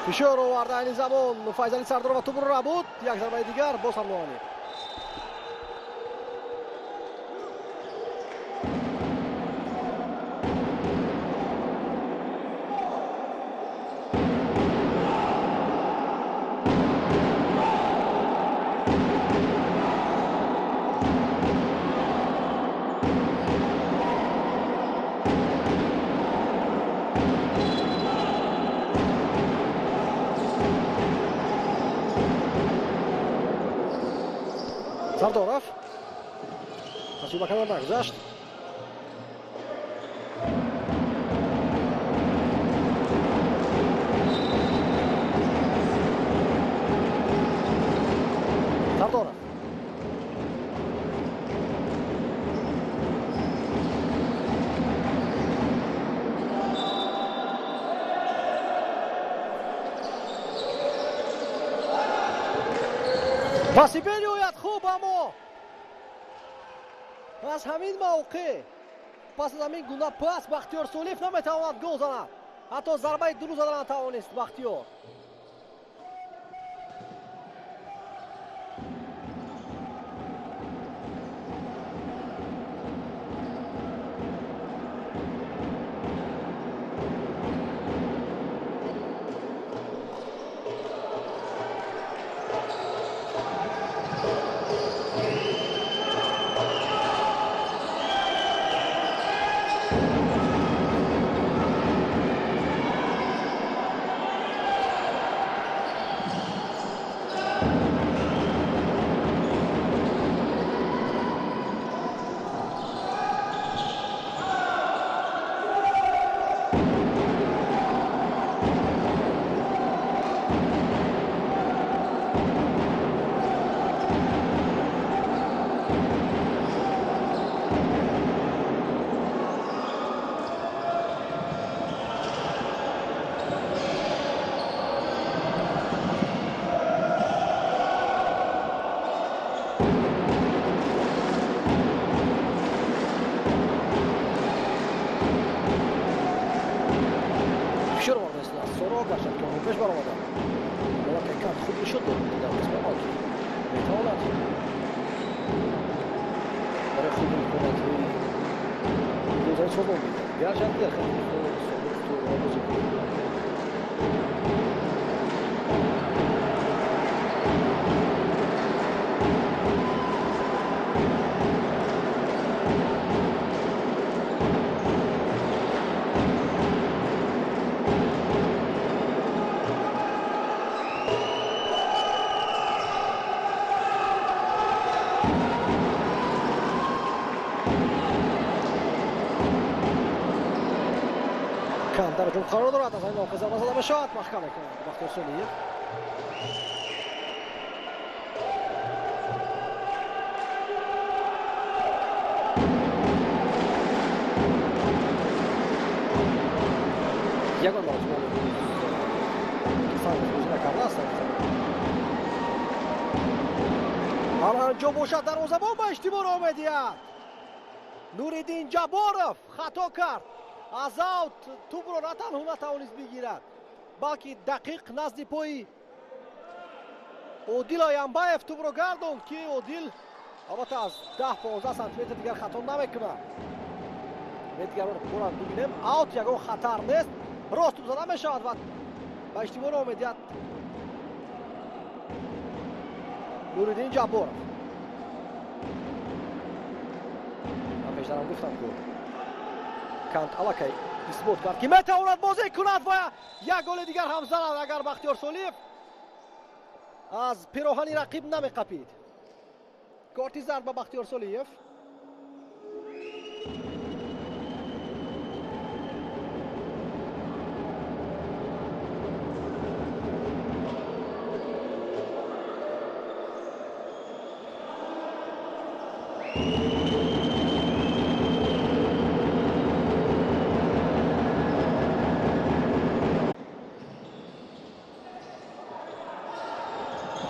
фишор оварда айни замон Файзали Сардорова тӯбро набуд. Як зарбаи дигар боз ҳам ноанӣ. Сардоров ҳасиба карда нагузашт. Сардоров паси меояд хуб, аммо аз ҳамин мавқеъ пас аз ҳамин гуна пас Бахтиёр Солиев наметавонад гол занад. ҳатто зарбаи дуруст зада натавонист Бахтиёр. پیش برآمده. ولی که کات خوب نشد در قسمت آخر. میتواند برای خوب کند روی دوزای صبح میده. گرچه دیگر خیلی تو در جون قرار دارد. از این موقع زمان زده بشود محکم کنند بختیار سلیف. یگان باز بود کسان روزی نکرده است. حالا جو باشد در روزبان با اشتباه آمدید. نوریدین جبارов خطا کرد. از اوت توپ را نتنها نتوانست بگیرد بلکه دقیق نزد پای عادل آینباев توپ را گرداند که عادل البته از 10-15 سانتی متر دیگر خطا نمیکنه. دیگر رو ببینیم اوت یگان خطر نیست. راست توپ زده میشود و با اشتباه آمدید نوریدین جبارов. من پیشترم گفتم گل کانت алакай исбот кард ки метавонад бозӣ кунад ва як голи дигар ҳам занад агар Бахтиёр Солиев аз пироҳани рақиб намеқапид. корти зард ба Бахтиёр Солиев.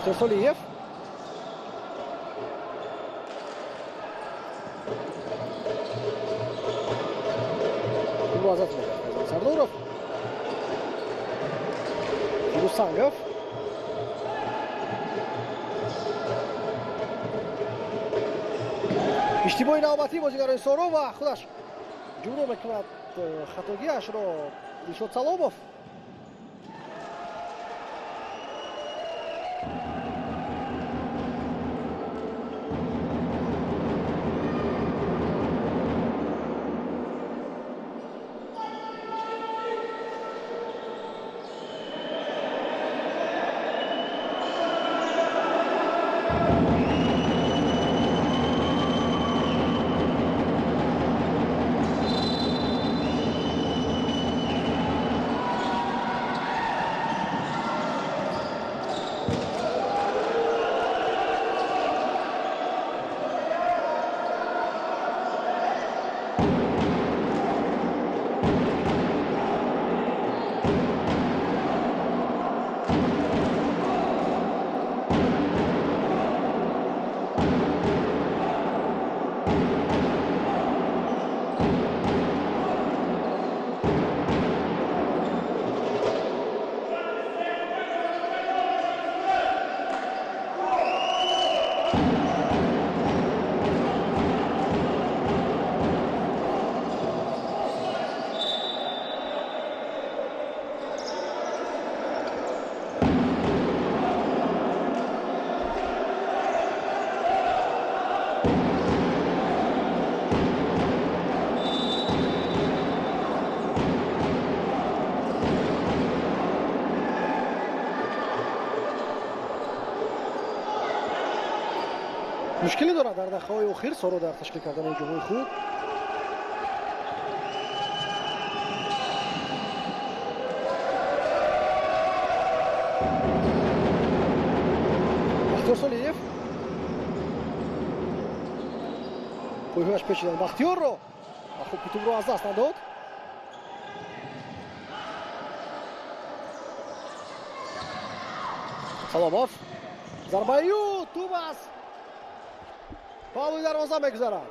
Бахтиёр Солиев. Азат Сардоров. Фирус Сангов. иштибоҳи навбатии бозигарони Соров ва худаш ҷудо мекунад хатогиашро Дилшод Саломов. мушкиле дорад дар дақиқаҳои охир Соро дар ташкил кардани ҳуҷумҳои худ. Бахтиёр Солиев. пойҳояш печидан Бахтиёрро ва хуб тӯбро аз даст надод. Саломов. Зарбаю тӯб аст. Палуи дарвоза мегузарад.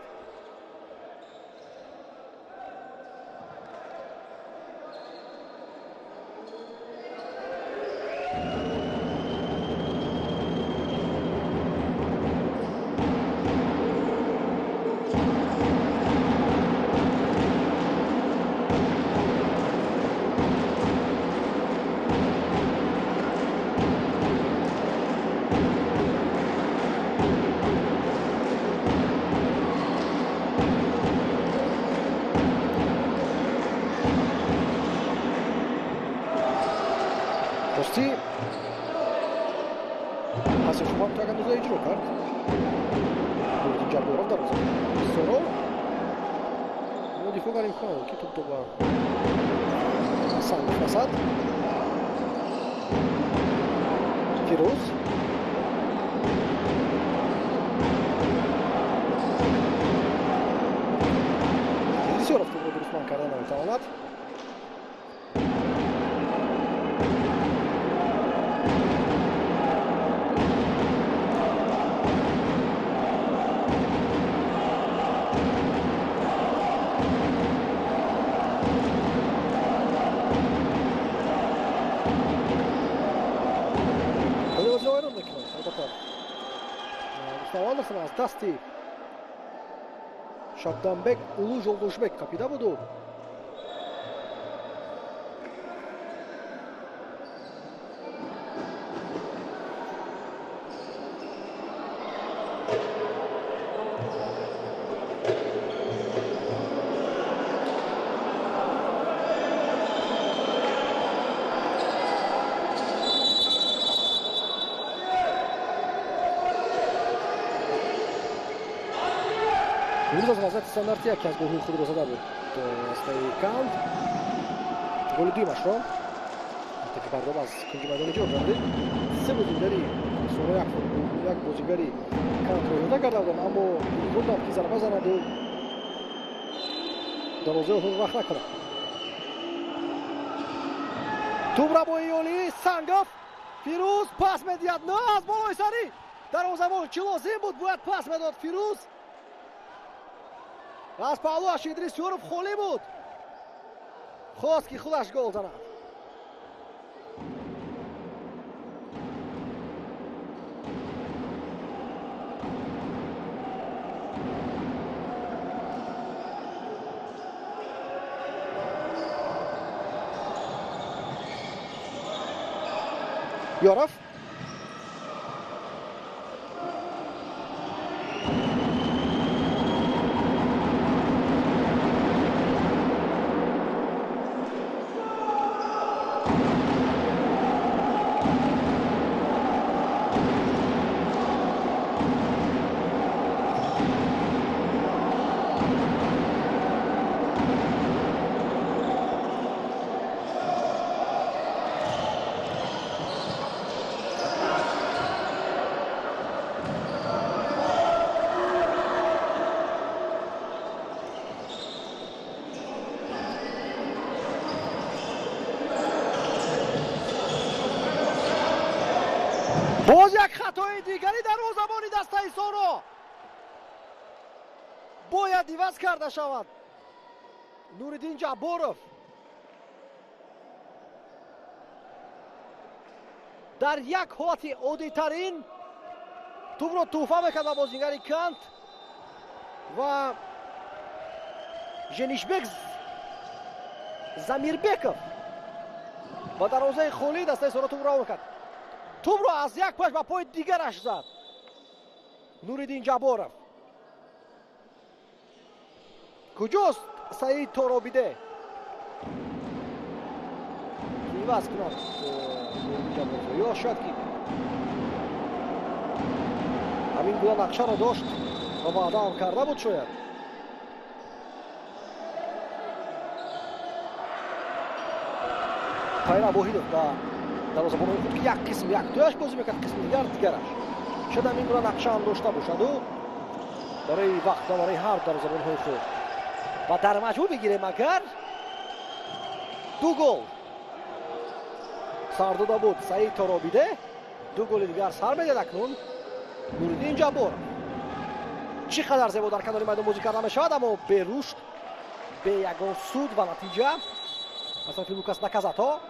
Рости ҳасин шумо то як андоза иҷро кард. Нуриддин Ҷабборов дарвоза Соров мудифоъ гарим кунад ки тӯб ба Сангов расад. Фирӯз Илдисёров тӯбро дурустманд карда наметавонад. аз дасти Шабданбек Улу Жолдошбек капида буду. امروز از وضعیت استانداردی یکی از گل‌های خود را زده بود اسلحه کند. گل دویمش را وقتی که پرداب از کنج میدان جلو کرده. سه بازیگری سوره یک بازیگری کند را یاده کرده بودند، اما گل داد که ضربه زند و دروازه خود وقت نکند. توپ را با ایولی سنگاف فیروز پاس میدهد، نه از بالای سری دروازه‌بان چه لازم بود باید پاس میداد فیروز. از پالوش ادریسیورов خالی بود، خواست که خودش گل زند. یورف باز یک خطای دیگری دروازه‌بان دسته سارا باید عوض کرده شود. نورالدین جبارов در یک حالت عادی ترین توپ را توفه میکرد به بازیگر کانت و ژنیشبек زمیربеков با دروازه خالی دسته سارا توپ را میکرد. توپ را از یک پاش به پای دیگرش زد نورالدین جبارов. کجاست سعید تورابیده؟ عوض کنند یا شاید که همین گویا نقشه را داشت و وعده هم کرده بود شاید. طاهر ابوهیدов با دروازه‌بان خود که یک قسم یک دویش بازی میکرد، قسم دیگرش شاید همین گویا نقشه هم داشته باشد و برای وقت برای هر دروازه‌بان خود و در مجموع بگیریم اگر دو گل سر داده بود سعید تورابیده، دو گل دیگر سر میدهد اکنون نورالدین جبارov. چقدر زیبا در کنار میدان بازی کرده میشود اما به رشد به یگان سود و نتیجه از طرف لوکاس لاکازتا.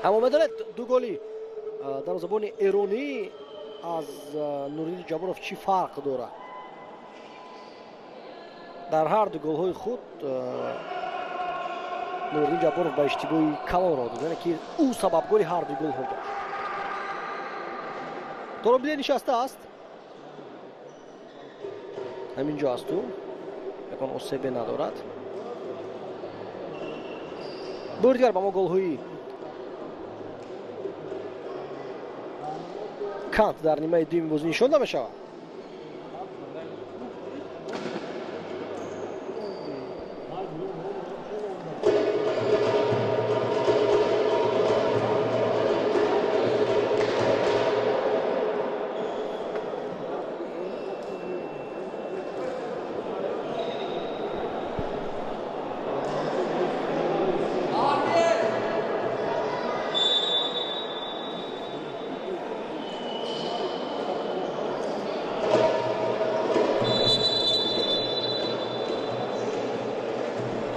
اما میدانید دو گلی دروازه‌بان ایرانی از نورالدین جبارov چی فرق داره؟ در هر دو گل‌های خود نورالدین جبارov با اشتباهی کلان را داد، یعنی که او سببگاری هر دو گل ها داشت. تورابیده نشسته است، همینجا است او، یکان اوسبه ندارد. بار دیگر با ما گل‌های کانت در نیمه دوم بازی نشانده می‌شود.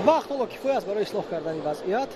وقت حالا کفایه است برای اصلاح کردن این وضعیت.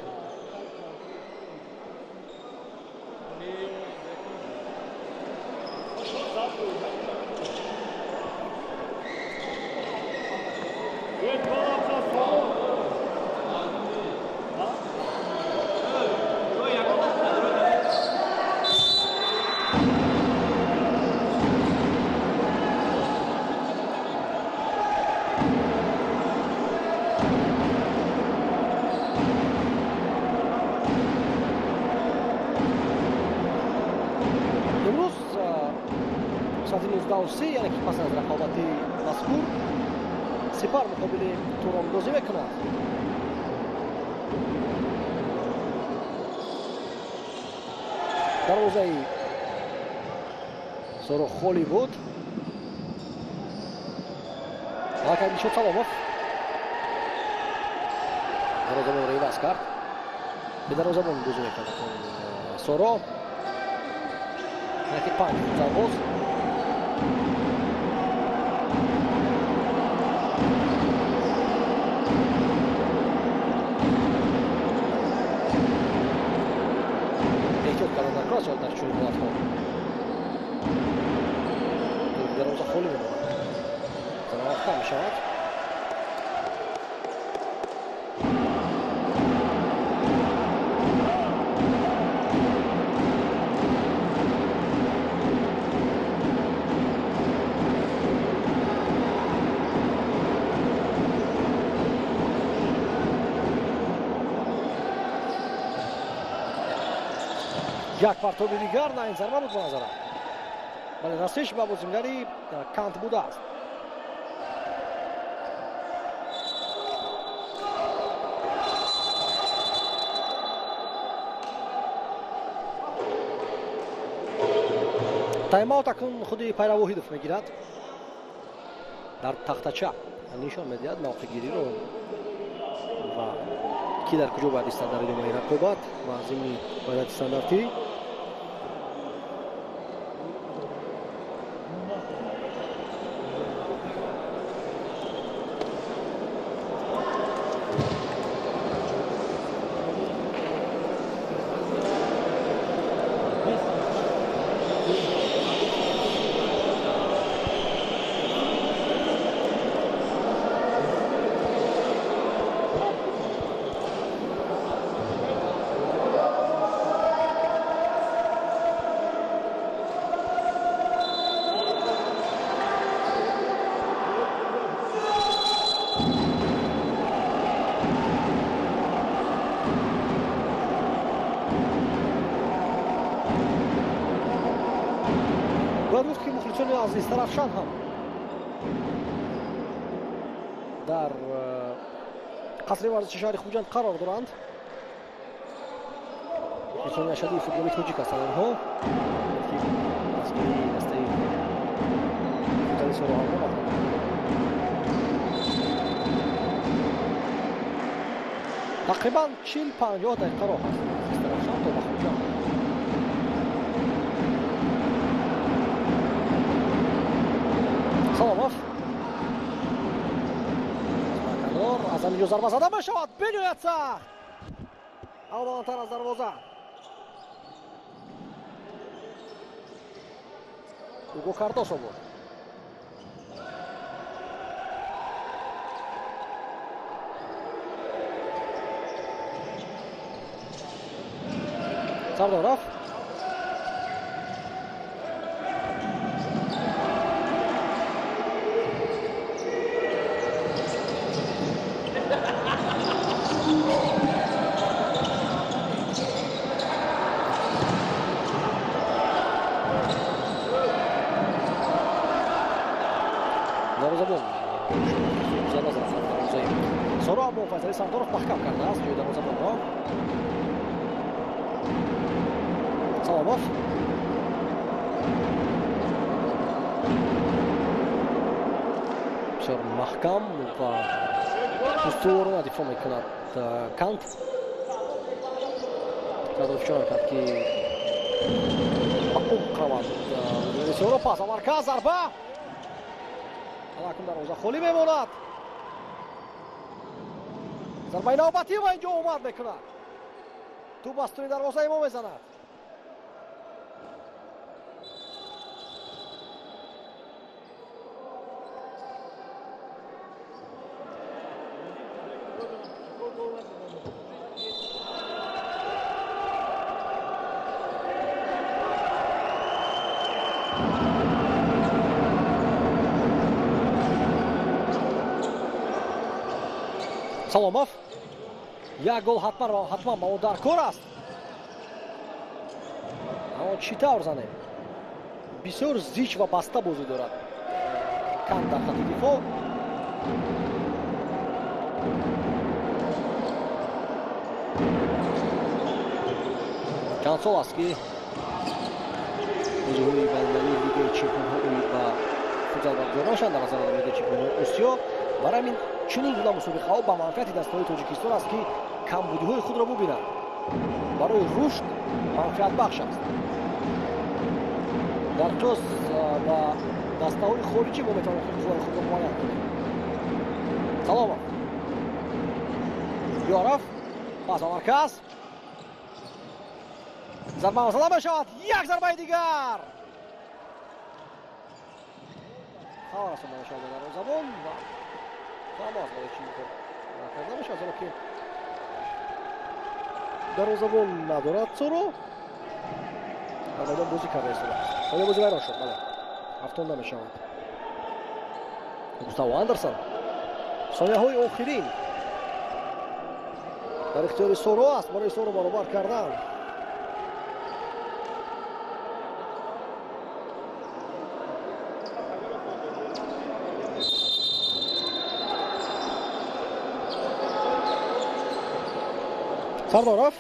یعنی که پس از رقابت مذکور سپر مقابل توران بازی میکند. دروازه سارا خالی بود، حرکت شد سلامov دروازه را عوض کرد. به دروازه‌بان بازی می‌کند سورا یکی 5 فوتبال احتیاط کردن در کراس یا در چون بودها دروازه خالی می‌ماند زمان کم می‌شود یک پرتابی دیگر نه این ضربه بود به نظرم ولی راستش به بازیگری کانت بوده است تایم اوت اکنون خود پیرو وحیدوف میگیرد در تخت چپ نشان میدهد موقع گیری رو و کی در کجا باید ایستاد در ادامه رقابت و ضمن وضعیت استانداردی گفت که مخلصان عزیز طرفشان هم در قصر ورزش شهر خوجند قرار دارند مخلصان اشدی فوتبالی توجیک هستند آنها دسته فوتبالی سورا هم تقریبا 40-50 دقیقه راه هست از طرفشان تا به خوجند سلاموف از اینجا ضربه زده بشود بجوید سخت اولانتر از دروازه اوگو کاردوسو بود سردارف سورا با فضای سردارف محکم کرده است جوی دروازه‌بان را سلاموف بسیار محکم و استوارانه دفاع میکند کانت تدارک چرا کرد که با عمق روند سورا پاس مرکز ضربه اکنون دروازه خالی میماند ضربه نوبتی و اینجا اومد میکند تو بستونی دروازه ما میزند سلاموف یک گل حتما با او در کار است اما چی طور زنه بسیار زیچ و بسته بازی دارد کانت در خط دفاع چند سال است که بازی‌های بین‌المللی لیگ چمپیون‌ها و فوتبال بردارانشان در نظر لیگ چمپیون‌ها آسیا برای همین چنین گونه مسابقه‌ها به منفعت دسته‌های تاجیکستان است که کمبودی‌های خود را ببینند барои рушд манфиатбахш аст. дар ҷоз ба дастаҳои хориҷӣ мо метавонем хизмати худро муайян кунем. Саломов, Ёров, пас ба марказ. Зарба мазалла мешавад. Як зарбаи дигар. хабар расонда мешавад ба дарвозабон ва тамос ба чӣ карда мешавад, зеро ки дарвозабон надорад соро. дар майдон бозӣ карда истодаст. ҳоло бозӣ вайрон шуд. бале, ҳафтон намешавад. Густаво Андерсон сонияҳои охирин дар ихтиёри соро аст. барои соро баробар кардан. Сардоров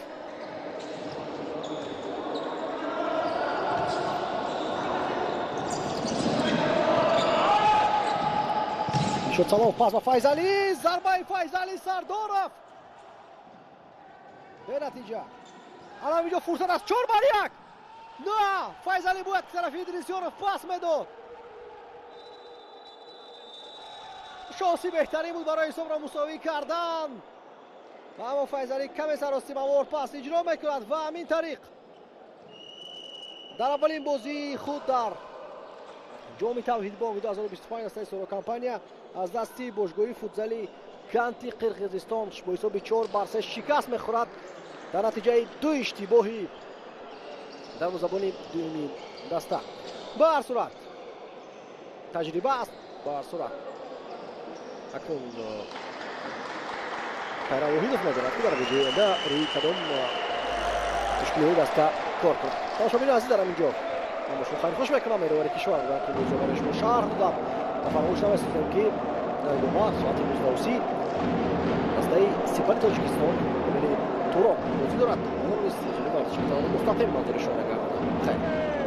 шуд. Саломов пас ба Файзалӣ. Зарбаи Файзалӣ. Сардоров бенатиҷа. алан инҷо фурсат аст. 4-1. на Файзалӣ бояд тарафи Идрисёров пас медод. шонси беҳтарин буд барои ҳисобро мусовӣ кардан. аммо Файзалӣ каме саростимавор пас иҷро мекунад ва ҳамин тариқ дар аввалин бозии худ дар ҷоми тавҳидбонги 2025 астаи соро компания аз дасти бошгоҳии футзали Канти Қирғизистон бо ҳисоби 4-3 шикаст мехӯрад дар натиҷаи 2 иштибоҳи дарвозабони дуюми даста. ба ҳар сурат таҷриба аст. ба ҳар сурат акнун Кайрам Воҳидов надорад ки дар оянда рӯи кадом ташкилои даста кор кунад. тамошобини азиз дар ҳаминҷо ман бо шумо хайрхуш мекунам. меровари кишвар дар клуби ҷомаи шумо шаҳр будам ва фаромӯш намесозем ки дар идома соати 19:30 дастаи сипари тоҷикистон турон бозӣ дорад. он низ ҷони варзиши тавони мустақим манзил ишора гардонад. хайр.